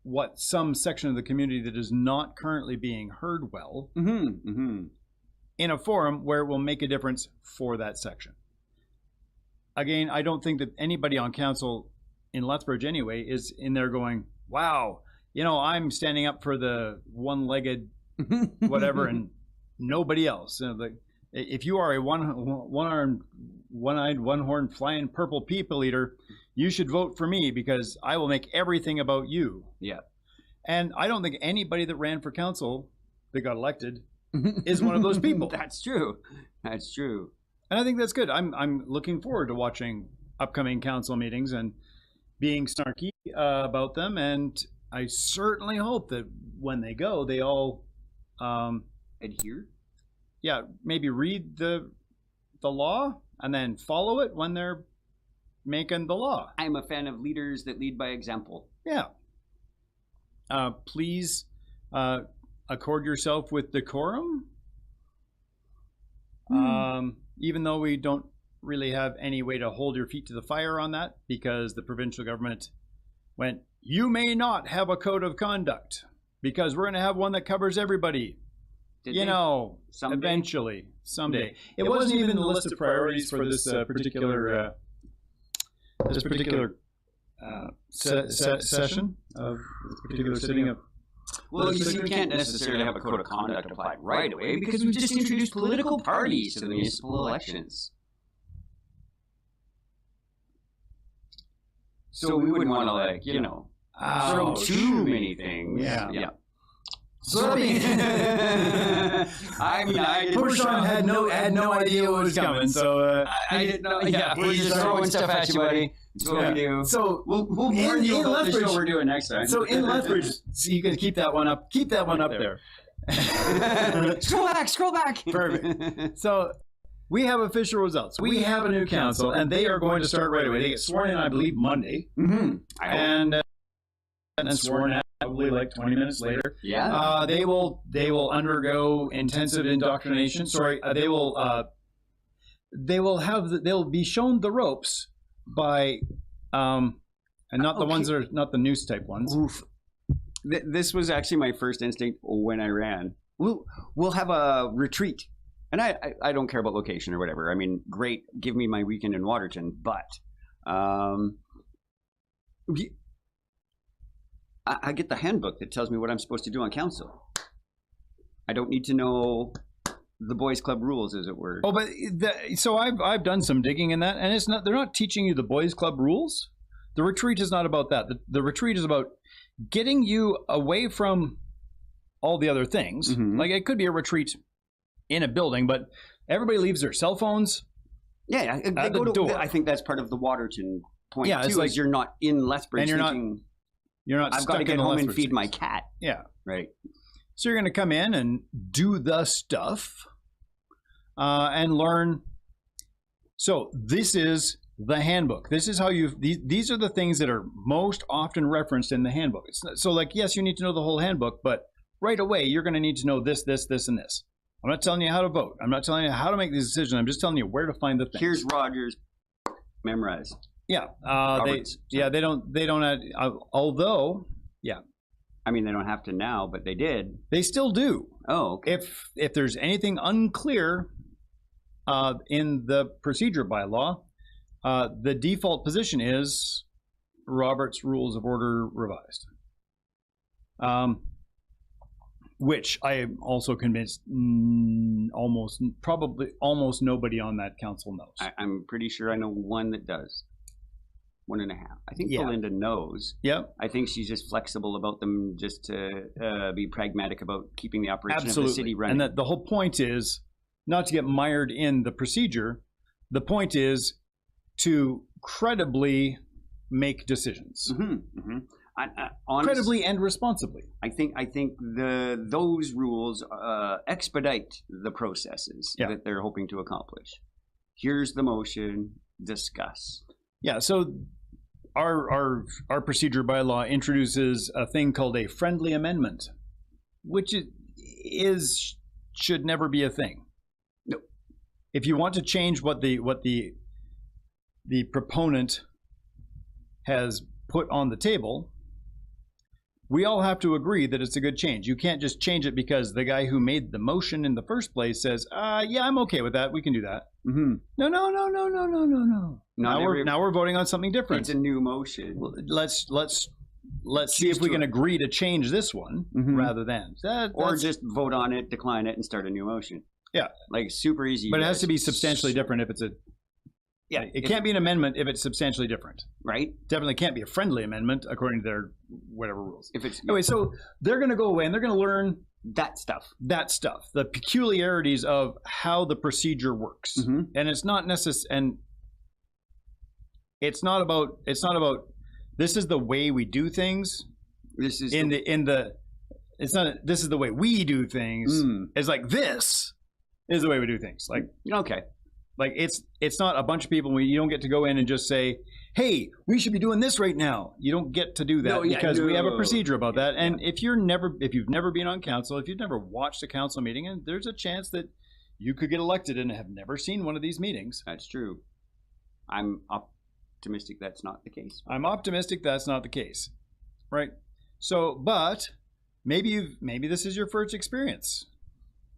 Speaker 1: what some section of the community that is not currently being heard well in a forum where it will make a difference for that section. Again, I don't think that anybody on council in Lethbridge anyway is in there going, wow, I'm standing up for the one-legged whatever and nobody else. If you are a one-armed, one-eyed, one-horned, flying purple people eater, you should vote for me because I will make everything about you.
Speaker 2: Yeah.
Speaker 1: And I don't think anybody that ran for council that got elected is one of those people.
Speaker 2: That's true.
Speaker 1: And I think that's good. I'm looking forward to watching upcoming council meetings and being snarky about them. And I certainly hope that when they go, they all
Speaker 2: adhere.
Speaker 1: Yeah, maybe read the law and then follow it when they're making the law.
Speaker 2: I'm a fan of leaders that lead by example.
Speaker 1: Yeah. Please accord yourself with decorum. Even though we don't really have any way to hold your feet to the fire on that, because the provincial government went, you may not have a code of conduct because we're going to have one that covers everybody. Someday. Eventually, someday. It wasn't even the list of priorities for this particular session of this particular sitting of.
Speaker 2: Well, you see, we can't necessarily have a code of conduct applied right away because we just introduced political parties to the municipal elections. So we wouldn't want to, like, throw too many things.
Speaker 1: Yeah.
Speaker 2: So I
Speaker 1: poor Sean had no idea what was coming. So
Speaker 2: I didn't know. Yeah, we're just throwing stuff at you, buddy. That's what we do.
Speaker 1: So
Speaker 2: we'll warn you about the show we're doing next time.
Speaker 1: So in Lethbridge, so you can keep that one up. Keep that one up there.
Speaker 2: Scroll back.
Speaker 1: Perfect. So we have official results. We have a new council, and they are going to start right away. They get sworn in, I believe, Monday, and sworn in probably like 20 minutes later.
Speaker 2: Yeah.
Speaker 1: They will undergo intensive indoctrination. They'll be shown the ropes by, and not the ones that are not the noose type ones.
Speaker 2: Oof. This was actually my first instinct when I ran. We'll have a retreat. And I don't care about location or whatever. I mean, great, give me my weekend in Waterton, but I get the handbook that tells me what I'm supposed to do on council. I don't need to know the boys' club rules, as it were.
Speaker 1: Oh, but so I've done some digging in that, and it's not. They're not teaching you the boys' club rules. The retreat is not about that. The retreat is about getting you away from all the other things. Like it could be a retreat in a building, but everybody leaves their cell phones.
Speaker 2: Yeah,
Speaker 1: at the door.
Speaker 2: I think that's part of the Waterton point too.
Speaker 1: It's like
Speaker 2: you're not in Lethbridge,
Speaker 1: and you're not.
Speaker 2: I've got to get home and feed my
Speaker 1: space.
Speaker 2: cat.
Speaker 1: Yeah,
Speaker 2: right.
Speaker 1: So you're going to come in and do the stuff, and learn. So this is the handbook. This is how these are the things that are most often referenced in the handbook. So like, yes, you need to know the whole handbook, but right away you're going to need to know this, and this. I'm not telling you how to vote. I'm not telling you how to make these decisions. I'm just telling you where to find the things.
Speaker 2: Here's Rogers. Memorize.
Speaker 1: Yeah. They don't add, although, yeah.
Speaker 2: I mean, they don't have to now, but they did.
Speaker 1: They still do.
Speaker 2: Oh, okay.
Speaker 1: If there's anything unclear in the procedure bylaw, the default position is Robert's Rules of Order revised. Which I am also convinced almost nobody on that council knows.
Speaker 2: I'm pretty sure I know one that does. 1.5. I think Belinda knows.
Speaker 1: Yep.
Speaker 2: I think she's just flexible about them, just to be pragmatic about keeping the operation of the city running.
Speaker 1: And that the whole point is not to get mired in the procedure. The point is to credibly make decisions. Credibly and responsibly.
Speaker 2: I think those rules expedite the processes that they're hoping to accomplish. Here's the motion. Discuss.
Speaker 1: Yeah. So our procedure introduces a thing called a friendly amendment, which should never be a thing.
Speaker 2: No.
Speaker 1: If you want to change what the proponent has put on the table, we all have to agree that it's a good change. You can't just change it because the guy who made the motion in the first place says, yeah, I'm okay with that. We can do that. No. Now we're voting on something different.
Speaker 2: It's a new motion.
Speaker 1: Well, let's see if we can agree to change this one rather than.
Speaker 2: Or just vote on it, decline it, and start a new motion.
Speaker 1: Yeah.
Speaker 2: Like super easy.
Speaker 1: But it has to be substantially different if it's a... Yeah, it can't be an amendment if it's substantially different.
Speaker 2: Right.
Speaker 1: Definitely can't be a friendly amendment according to their whatever rules.
Speaker 2: If it's
Speaker 1: anyway, so they're going to go away and they're going to learn
Speaker 2: that stuff,
Speaker 1: the peculiarities of how the procedure works, and it's not necessary. And it's not about this is the way we do things. This is it's not this is the way we do things. It's like this is the way we do things. Like
Speaker 2: okay.
Speaker 1: Like it's not a bunch of people. You don't get to go in and just say, "Hey, we should be doing this right now." You don't get to do that because we have a procedure about that. And if you've never been on council, if you've never watched a council meeting, and there's a chance that you could get elected and have never seen one of these meetings.
Speaker 2: That's true. I'm optimistic that's not the case.
Speaker 1: I'm optimistic that's not the case, right? So, but maybe this is your first experience.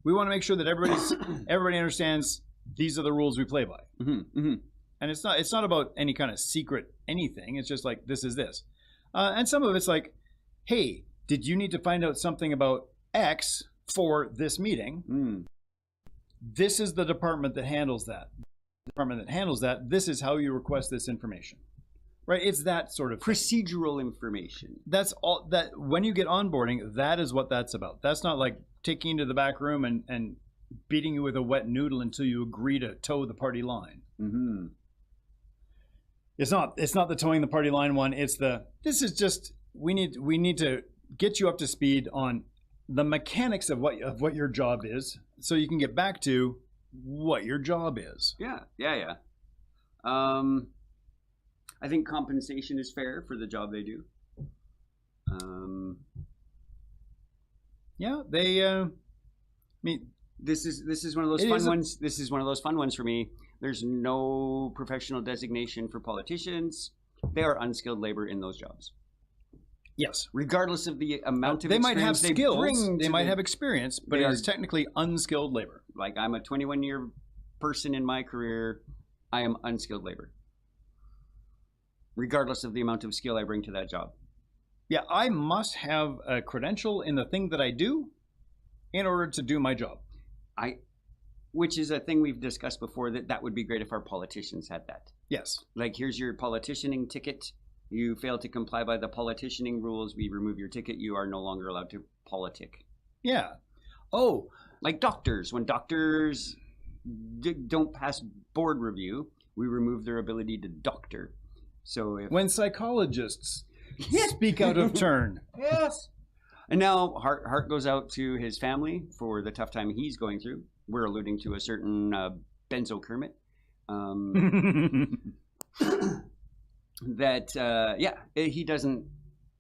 Speaker 1: We want to make sure that everybody understands. These are the rules we play by. And it's not about any kind of secret anything. It's just like, this is this. And some of it's like, hey, did you need to find out something about X for this meeting? This is the department that handles that. This is how you request this information. Right, it's that sort of thing.
Speaker 2: Procedural information.
Speaker 1: That's all. That when you get onboarding, that is what that's about. That's not like taking you to the back room and beating you with a wet noodle until you agree to toe the party line.
Speaker 2: Mm-hmm.
Speaker 1: It's not the towing the party line one. It's this is just we need to get you up to speed on the mechanics of what your job is, so you can get back to what your job is.
Speaker 2: Yeah. I think compensation is fair for the job they do.
Speaker 1: Yeah, they. I mean,
Speaker 2: this is one of those fun ones. This is one of those fun ones for me. There's no professional designation for politicians. They are unskilled labor in those jobs.
Speaker 1: Yes,
Speaker 2: regardless of the amount of
Speaker 1: they might have skills, they might have experience, but it is technically unskilled labor.
Speaker 2: Like I'm a 21-year person in my career, I am unskilled labor, regardless of the amount of skill I bring to that job.
Speaker 1: Yeah, I must have a credential in the thing that I do in order to do my job.
Speaker 2: Which is a thing we've discussed before, that would be great if our politicians had that.
Speaker 1: Yes.
Speaker 2: Like, here's your politicianing ticket. You fail to comply by the politicianing rules, we remove your ticket. You are no longer allowed to politic.
Speaker 1: Yeah. Oh.
Speaker 2: Like doctors. When doctors don't pass board review, we remove their ability to doctor. So
Speaker 1: when psychologists speak out of turn.
Speaker 2: Yes. And now heart goes out to his family for the tough time he's going through. We're alluding to a certain Benzo Kermit.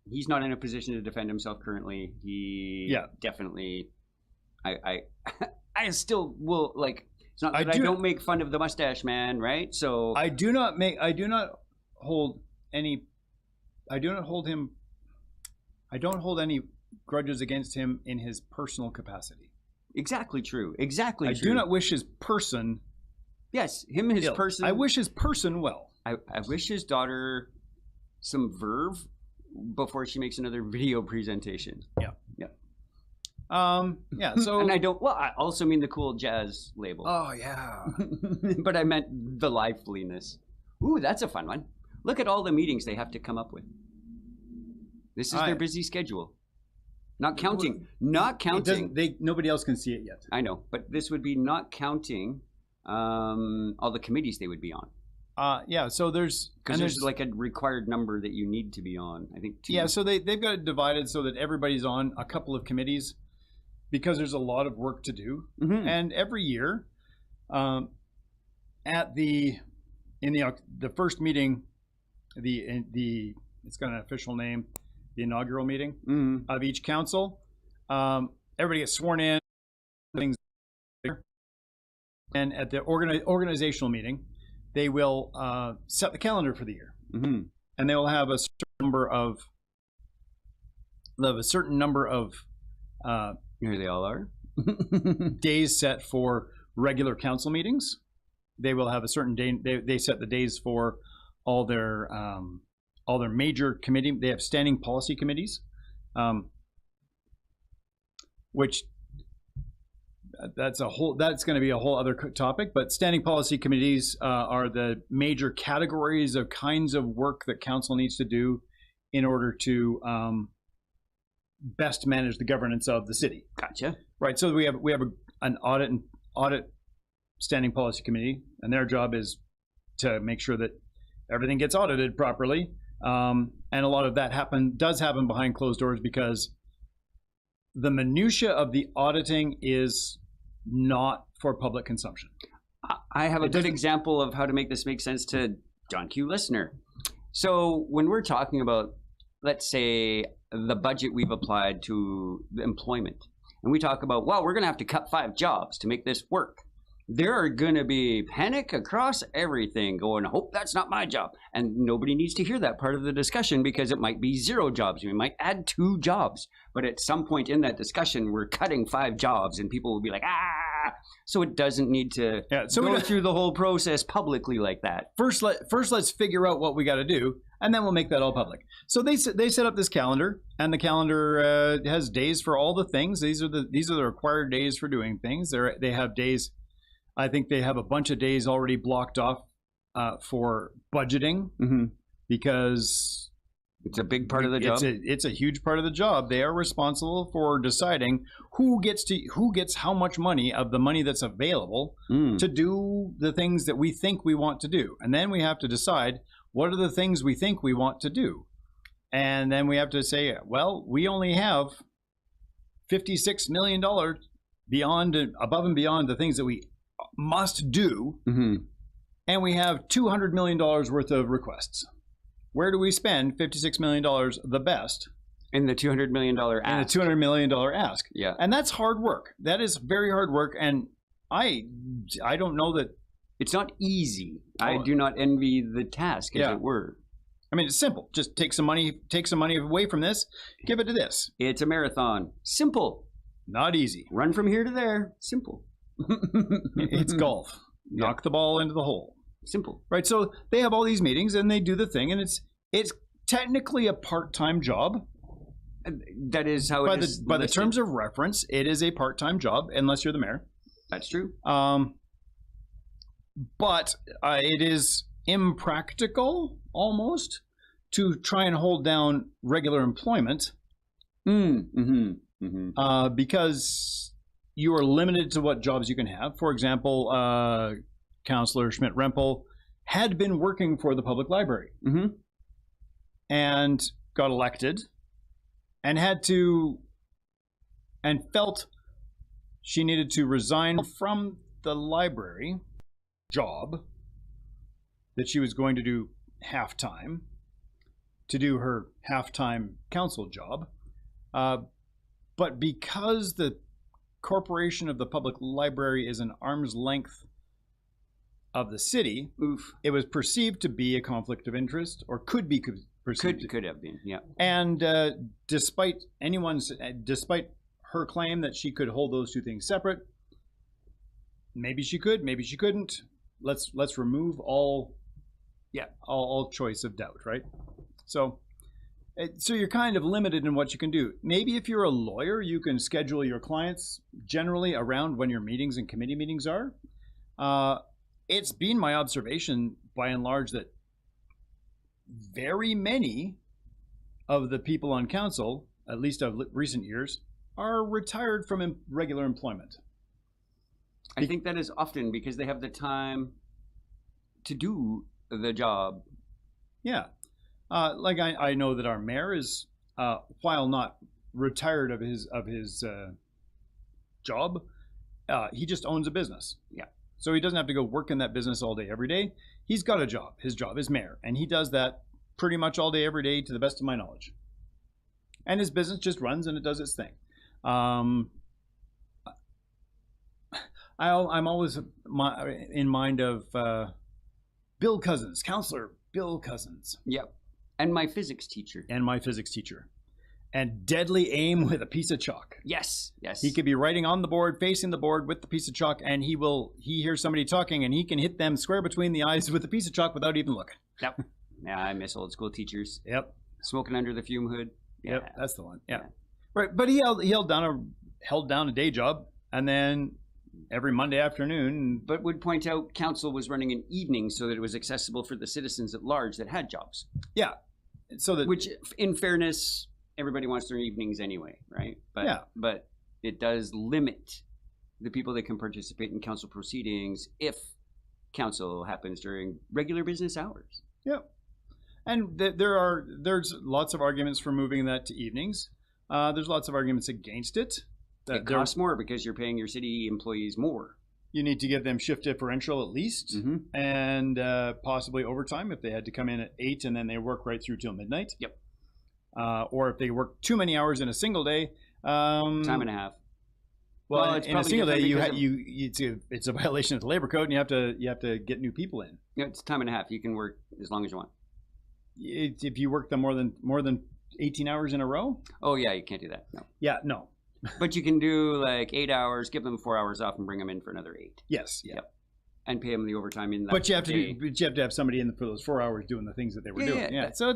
Speaker 2: He's not in a position to defend himself currently. Definitely, I still will, like, it's not that I don't make fun of the mustache man, right? So
Speaker 1: I do not hold any grudges against him in his personal capacity.
Speaker 2: Exactly true. Exactly
Speaker 1: I
Speaker 2: true.
Speaker 1: do not wish his person.
Speaker 2: Yes, his
Speaker 1: ill.
Speaker 2: person.
Speaker 1: I wish his person well.
Speaker 2: I wish his daughter some verve before she makes another video presentation.
Speaker 1: Yeah. So,
Speaker 2: and I don't. Well, I also mean the cool jazz label.
Speaker 1: Oh yeah.
Speaker 2: But I meant the liveliness. Ooh, that's a fun one. Look at all the meetings they have to come up with. This is their busy schedule. Not counting. Not counting.
Speaker 1: Nobody else can see it yet.
Speaker 2: I know, but this would be not counting all the committees they would be on.
Speaker 1: Yeah. So there's
Speaker 2: like a required number that you need to be on. I think 2.
Speaker 1: Yeah. So they've got it divided so that everybody's on a couple of committees because there's a lot of work to do. Mm-hmm. And every year, in the first meeting, it's got an official name. The inaugural meeting of each council. Everybody gets sworn in. Things, and at the organizational meeting, they will set the calendar for the year, and they will have a certain number of.
Speaker 2: Here they all are.
Speaker 1: Days set for regular council meetings. They will have a certain day. They set the days for all their major committee. They have standing policy committees, which that's going to be a whole other topic. But standing policy committees are the major categories of kinds of work that council needs to do in order to best manage the governance of the city.
Speaker 2: Gotcha. Right.
Speaker 1: So we have an audit standing policy committee, and their job is to make sure that everything gets audited properly. And a lot of that does happen behind closed doors because the minutia of the auditing is not for public consumption.
Speaker 2: I have a good example of how to make this make sense to John Q listener. So when we're talking about, let's say, the budget we've applied to the employment, and we talk about, well, we're going to have to cut 5 jobs to make this work. There are going to be panic across everything going, hope that's not my job. And nobody needs to hear that part of the discussion because it might be 0 jobs. We might add 2 jobs. But at some point in that discussion, we're cutting 5 jobs and people will be like, ah. So it doesn't need to go through the whole process publicly like that.
Speaker 1: First, let's figure out what we got to do, and then we'll make that all public. So they set up this calendar, and the calendar has days for all the things. These are the required days for doing things. They have days. I think they have a bunch of days already blocked off for budgeting. Mm-hmm. because
Speaker 2: it's a big part of the job.
Speaker 1: It's a huge part of the job. They are responsible for deciding who gets how much money of the money that's available to do the things that we think we want to do. And then we have to decide what are the things we think we want to do. And then we have to say, well, we only have $56 million above and beyond the things that we must do. And we have $200 million worth of requests. Where do we spend $56 million the best?
Speaker 2: In the $200 million ask.
Speaker 1: In the $200 million ask.
Speaker 2: Yeah.
Speaker 1: And that's hard work. That is very hard work. And I don't know that...
Speaker 2: It's not easy. I do not envy the task, as it were.
Speaker 1: I mean, it's simple. Just take some money away from this, give it to this.
Speaker 2: It's a marathon. Simple.
Speaker 1: Not easy.
Speaker 2: Run from here to there. Simple.
Speaker 1: It's golf. Knock the ball into the hole.
Speaker 2: Simple.
Speaker 1: Right. So they have all these meetings and they do the thing, and it's technically a part-time job.
Speaker 2: That is how it is.
Speaker 1: By the terms of reference, it is a part-time job unless you're the mayor.
Speaker 2: That's true.
Speaker 1: But it is impractical almost to try and hold down regular employment because you are limited to what jobs you can have. For example, Councillor Schmidt-Rempel had been working for the public library and got elected and felt she needed to resign from the library job that she was going to do half-time to do her half-time council job. But because the corporation of the public library is an arm's length of the city, it was perceived to be a conflict of interest, or could be perceived.
Speaker 2: Could have been, yeah.
Speaker 1: And despite her claim that she could hold those two things separate, maybe she could, maybe she couldn't. Let's remove all choice of doubt, right? So you're kind of limited in what you can do. Maybe if you're a lawyer, you can schedule your clients generally around when your meetings and committee meetings are. It's been my observation, by and large, that very many of the people on council, at least of recent years, are retired from regular employment.
Speaker 2: I think that is often because they have the time to do the job.
Speaker 1: Yeah. Like I know that our mayor is, while not retired of his job, he just owns a business.
Speaker 2: Yeah.
Speaker 1: So he doesn't have to go work in that business all day, every day. He's got a job. His job is mayor. And he does that pretty much all day, every day, to the best of my knowledge. And his business just runs and it does its thing. I'm always in mind of Bill Cousins, Councillor Bill Cousins.
Speaker 2: Yep. And my physics teacher.
Speaker 1: And deadly aim with a piece of chalk.
Speaker 2: Yes, yes.
Speaker 1: He could be writing on the board, facing the board with the piece of chalk, and he hears somebody talking, and he can hit them square between the eyes with a piece of chalk without even looking.
Speaker 2: Yep. Yeah, I miss old school teachers.
Speaker 1: Yep.
Speaker 2: Smoking under the fume hood. Yeah.
Speaker 1: Yep, that's the one. Yeah. Right, but he held down a day job, and then every Monday afternoon.
Speaker 2: But would point out council was running an evening so that it was accessible for the citizens at large that had jobs.
Speaker 1: Yeah. So that,
Speaker 2: which, in fairness, everybody wants their evenings anyway, right? But it does limit the people that can participate in council proceedings if council happens during regular business hours.
Speaker 1: Yeah. And there's lots of arguments for moving that to evenings. There's lots of arguments against it.
Speaker 2: It costs more because you're paying your city employees more.
Speaker 1: You need to give them shift differential at least, and possibly overtime if they had to come in at 8 and then they work right through till midnight.
Speaker 2: Yep.
Speaker 1: Or if they work too many hours in a single day.
Speaker 2: Time and a half.
Speaker 1: Well, in a single day, it's a violation of the labor code, and you have to get new people in.
Speaker 2: Yeah, it's time and a half. You can work as long as you want.
Speaker 1: If you work them more than 18 hours in a row.
Speaker 2: Oh yeah, you can't do that. No.
Speaker 1: Yeah, no.
Speaker 2: But you can do like 8 hours, give them 4 hours off, and bring them in for another 8.
Speaker 1: Yes. Yeah.
Speaker 2: Yep. And pay them the overtime in that.
Speaker 1: But you have to have somebody in for those 4 hours doing the things that they were doing. Yeah. So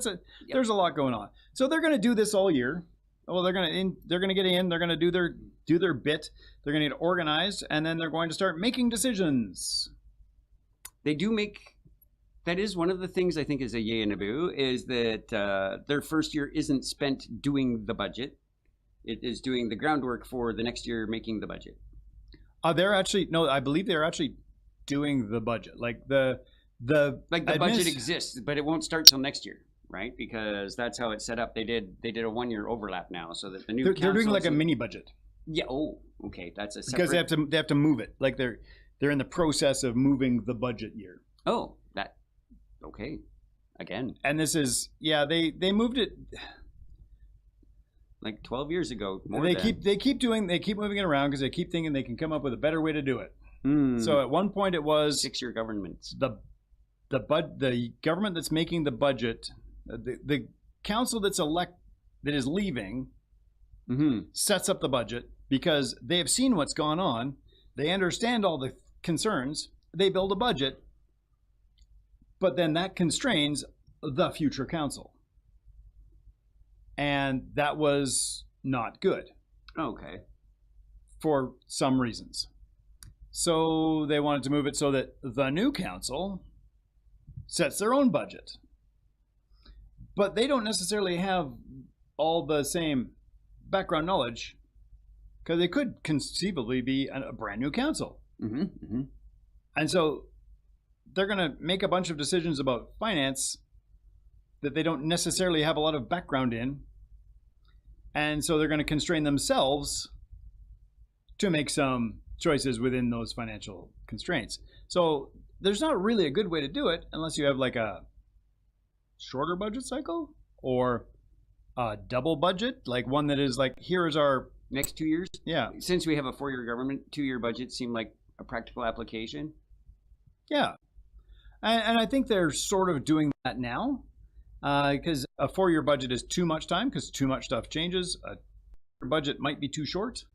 Speaker 1: there's a lot going on. So they're going to do this all year. Well, they're going to get in. They're going to do their bit. They're going to get organized, and then they're going to start making decisions.
Speaker 2: They do make That is one of the things I think is a yay and a boo, is that their first year isn't spent doing the budget. It is doing the groundwork for the next year making the budget.
Speaker 1: They're actually, no, I believe they're actually doing the budget. Like the
Speaker 2: budget exists, but it won't start till next year, right? Because that's how it's set up. They did a 1 year overlap now, so that the new
Speaker 1: they're doing like a mini budget.
Speaker 2: Yeah. Oh, okay. That's a separate...
Speaker 1: because they have to move it. Like they're in the process of moving the budget year.
Speaker 2: Oh, that okay. Again.
Speaker 1: And this is they moved it
Speaker 2: like 12 years ago.
Speaker 1: They keep moving it around because they keep thinking they can come up with a better way to do it. So at one point it was
Speaker 2: 6-year governments.
Speaker 1: The government that's making the budget, the council that is leaving, sets up the budget because they have seen what's gone on. They understand all the concerns. They build a budget, but then that constrains the future council. And that was not good.
Speaker 2: Okay.
Speaker 1: For some reasons. So they wanted to move it so that the new council sets their own budget. But they don't necessarily have all the same background knowledge because they could conceivably be a brand new council. And so they're going to make a bunch of decisions about finance that they don't necessarily have a lot of background in. And so they're going to constrain themselves to make some choices within those financial constraints. So there's not really a good way to do it unless you have like a shorter budget cycle or a double budget, like one that is like, here is our
Speaker 2: next 2 years.
Speaker 1: Yeah.
Speaker 2: Since we have a 4-year government, 2-year budget seemed like a practical application.
Speaker 1: Yeah. And I think they're sort of doing that now because a 4-year budget is too much time because too much stuff changes. A budget might be too short.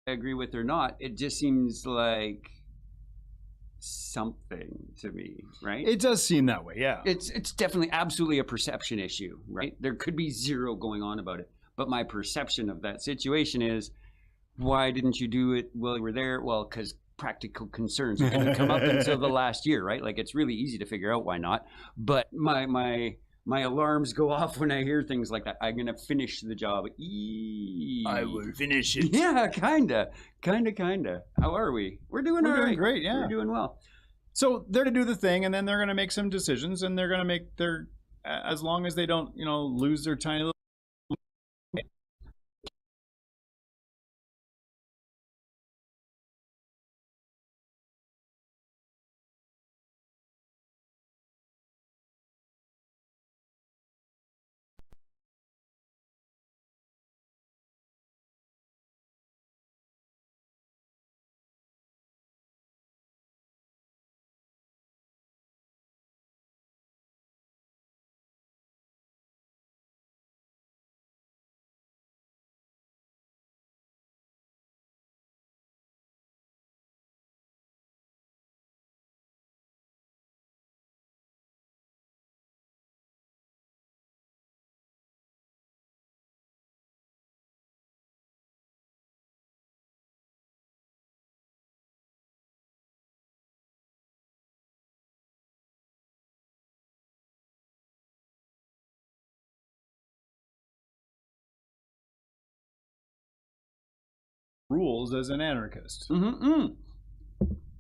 Speaker 2: I agree with or not, it just seems like something to me, right?
Speaker 1: It does seem that way, yeah.
Speaker 2: It's definitely absolutely a perception issue, right? There could be zero going on about it, but my perception of that situation is, why didn't you do it while you were there? Well, because practical concerns didn't come up until the last year, right? Like it's really easy to figure out why not. But my alarms go off when I hear things like that. I'm gonna finish the job.
Speaker 1: I will finish it.
Speaker 2: Yeah, kinda. How are we? We're doing all right.
Speaker 1: We're doing great, yeah.
Speaker 2: We're doing well.
Speaker 1: So they're to do the thing, and then they're going to make some decisions, and they're going to make their, as long as they don't, lose their tiny little. Rules as an anarchist.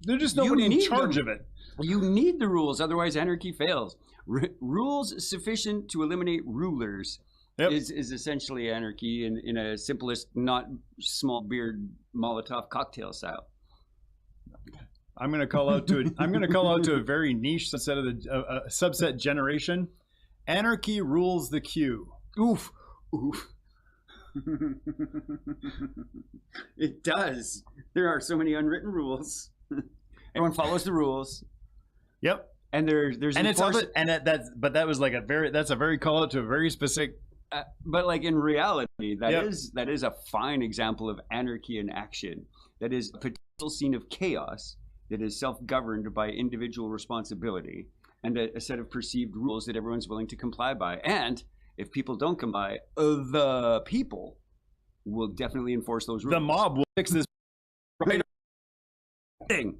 Speaker 1: There's just nobody in charge of it.
Speaker 2: You need the rules, otherwise anarchy fails. Rules sufficient to eliminate rulers is essentially anarchy in a simplest, not small beard Molotov cocktail style.
Speaker 1: I'm going to call out to a very niche subset of the subset generation. Anarchy rules the queue.
Speaker 2: Oof. It does. There are so many unwritten rules. Everyone follows the rules.
Speaker 1: Yep.
Speaker 2: And there's
Speaker 1: and it's that was like that's a very call out to a very specific.
Speaker 2: But like in reality, that is a fine example of anarchy in action. That is a potential scene of chaos that is self-governed by individual responsibility and a set of perceived rules that everyone's willing to comply by. And if people don't comply, the people will definitely enforce those rules.
Speaker 1: The mob will fix this right
Speaker 2: thing.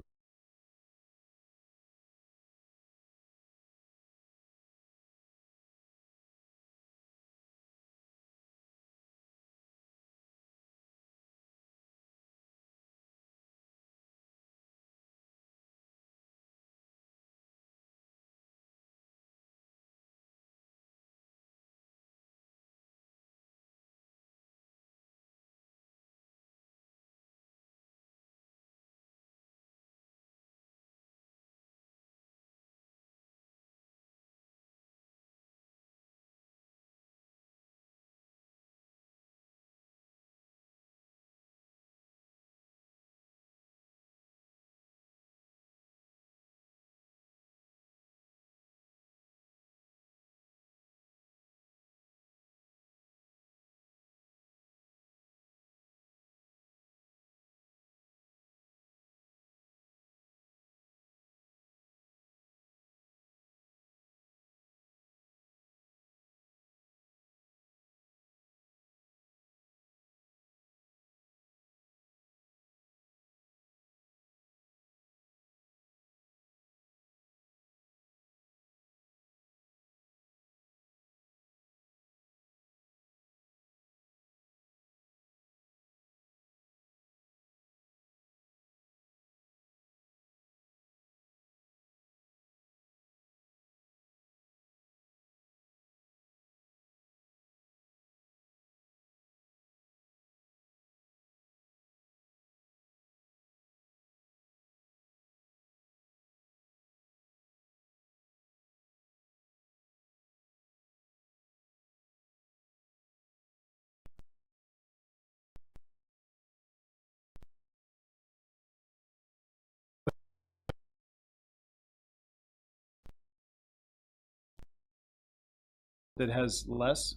Speaker 1: that has less.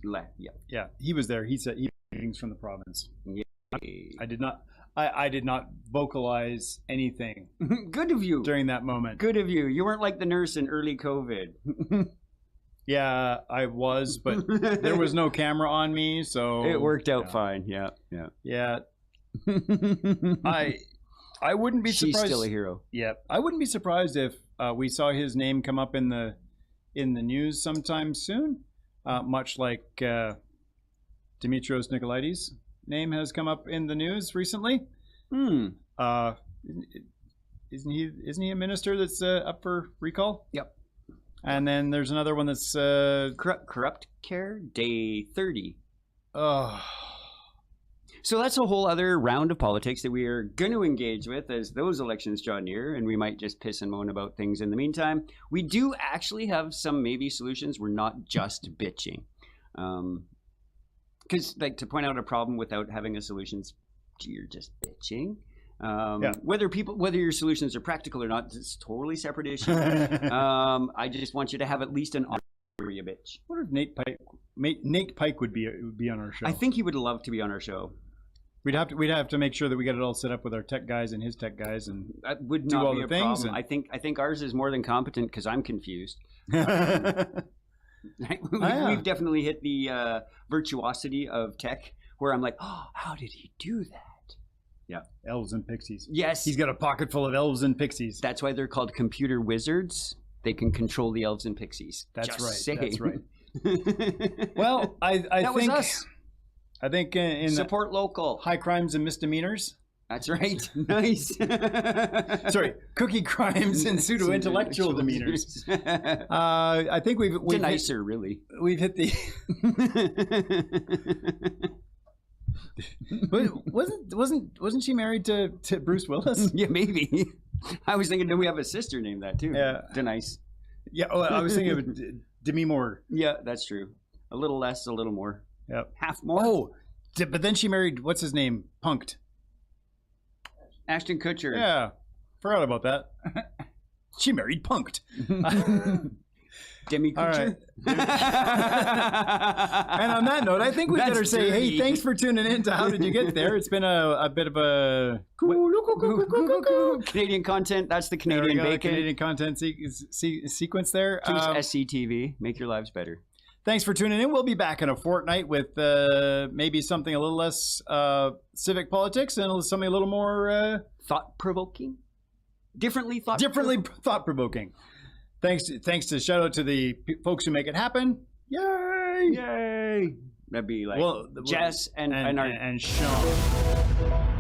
Speaker 1: Yeah. He was there. He said meetings from the province.
Speaker 2: Yeah.
Speaker 1: I did not vocalize anything.
Speaker 2: Good of you.
Speaker 1: During that moment.
Speaker 2: Good of you. You weren't like the nurse in early COVID.
Speaker 1: Yeah, I was, but there was no camera on me, so
Speaker 2: it worked out fine. Yeah.
Speaker 1: I wouldn't be surprised.
Speaker 2: She's still a hero.
Speaker 1: Yeah, I wouldn't be surprised if we saw his name come up in the news sometime soon. Much like Dimitrios Nicolaides' name has come up in the news recently. Isn't he a minister that's up for recall?
Speaker 2: Yep.
Speaker 1: And then there's another one that's
Speaker 2: corrupt care day 30. So that's a whole other round of politics that we are going to engage with as those elections draw near, and we might just piss and moan about things in the meantime. We do actually have some maybe solutions. We're not just bitching. Because like to point out a problem without having a solution, you're just bitching. Whether your solutions are practical or not, it's a totally separate issue. I just want you to have at least an option, you bitch.
Speaker 1: What if Nate Pike would be on our show?
Speaker 2: I think he would love to be on our show.
Speaker 1: We'd have to make sure that we get it all set up with our tech guys and his tech guys, and
Speaker 2: that would not
Speaker 1: do all
Speaker 2: be
Speaker 1: the
Speaker 2: a
Speaker 1: things.
Speaker 2: Problem. I think ours is more than competent because I'm confused. We've definitely hit the virtuosity of tech where I'm like, oh, how did he do that? Yeah,
Speaker 1: elves and pixies.
Speaker 2: Yes,
Speaker 1: he's got a pocket full of elves and pixies.
Speaker 2: That's why they're called computer wizards. They can control the elves and pixies.
Speaker 1: That's
Speaker 2: Just
Speaker 1: right.
Speaker 2: saying.
Speaker 1: That's right. Well, I
Speaker 2: that
Speaker 1: think
Speaker 2: was us.
Speaker 1: I think in
Speaker 2: support local
Speaker 1: high crimes and misdemeanors,
Speaker 2: That's right. Nice.
Speaker 1: Sorry, cookie crimes and pseudo-intellectual demeanors. I think we've
Speaker 2: nicer, really.
Speaker 1: We've hit the. wasn't she married to Bruce Willis?
Speaker 2: Yeah, maybe. I was thinking, do we have a sister named that too?
Speaker 1: Yeah,
Speaker 2: Denise.
Speaker 1: Yeah, I was thinking of Demi Moore.
Speaker 2: Yeah, that's true. A little less, a little more.
Speaker 1: Yep.
Speaker 2: Half more.
Speaker 1: Oh, but then she married what's his name? Punked.
Speaker 2: Ashton Kutcher.
Speaker 1: Yeah, forgot about that. She married Punked.
Speaker 2: Demi Kutcher.
Speaker 1: Right. And on that note, I think we better say, hey, thanks for tuning in to How Did You Get There? It's been a bit of a
Speaker 2: Canadian content. That's the Canadian bacon.
Speaker 1: Canadian content sequence there.
Speaker 2: Choose SCTV. Make your lives better.
Speaker 1: Thanks for tuning in. We'll be back in a fortnight with maybe something a little less civic politics and something a little more
Speaker 2: thought-provoking. Differently
Speaker 1: thought-provoking. Thanks to shout out to the folks who make it happen. Yay!
Speaker 2: That'd be like Jess and
Speaker 1: Sean.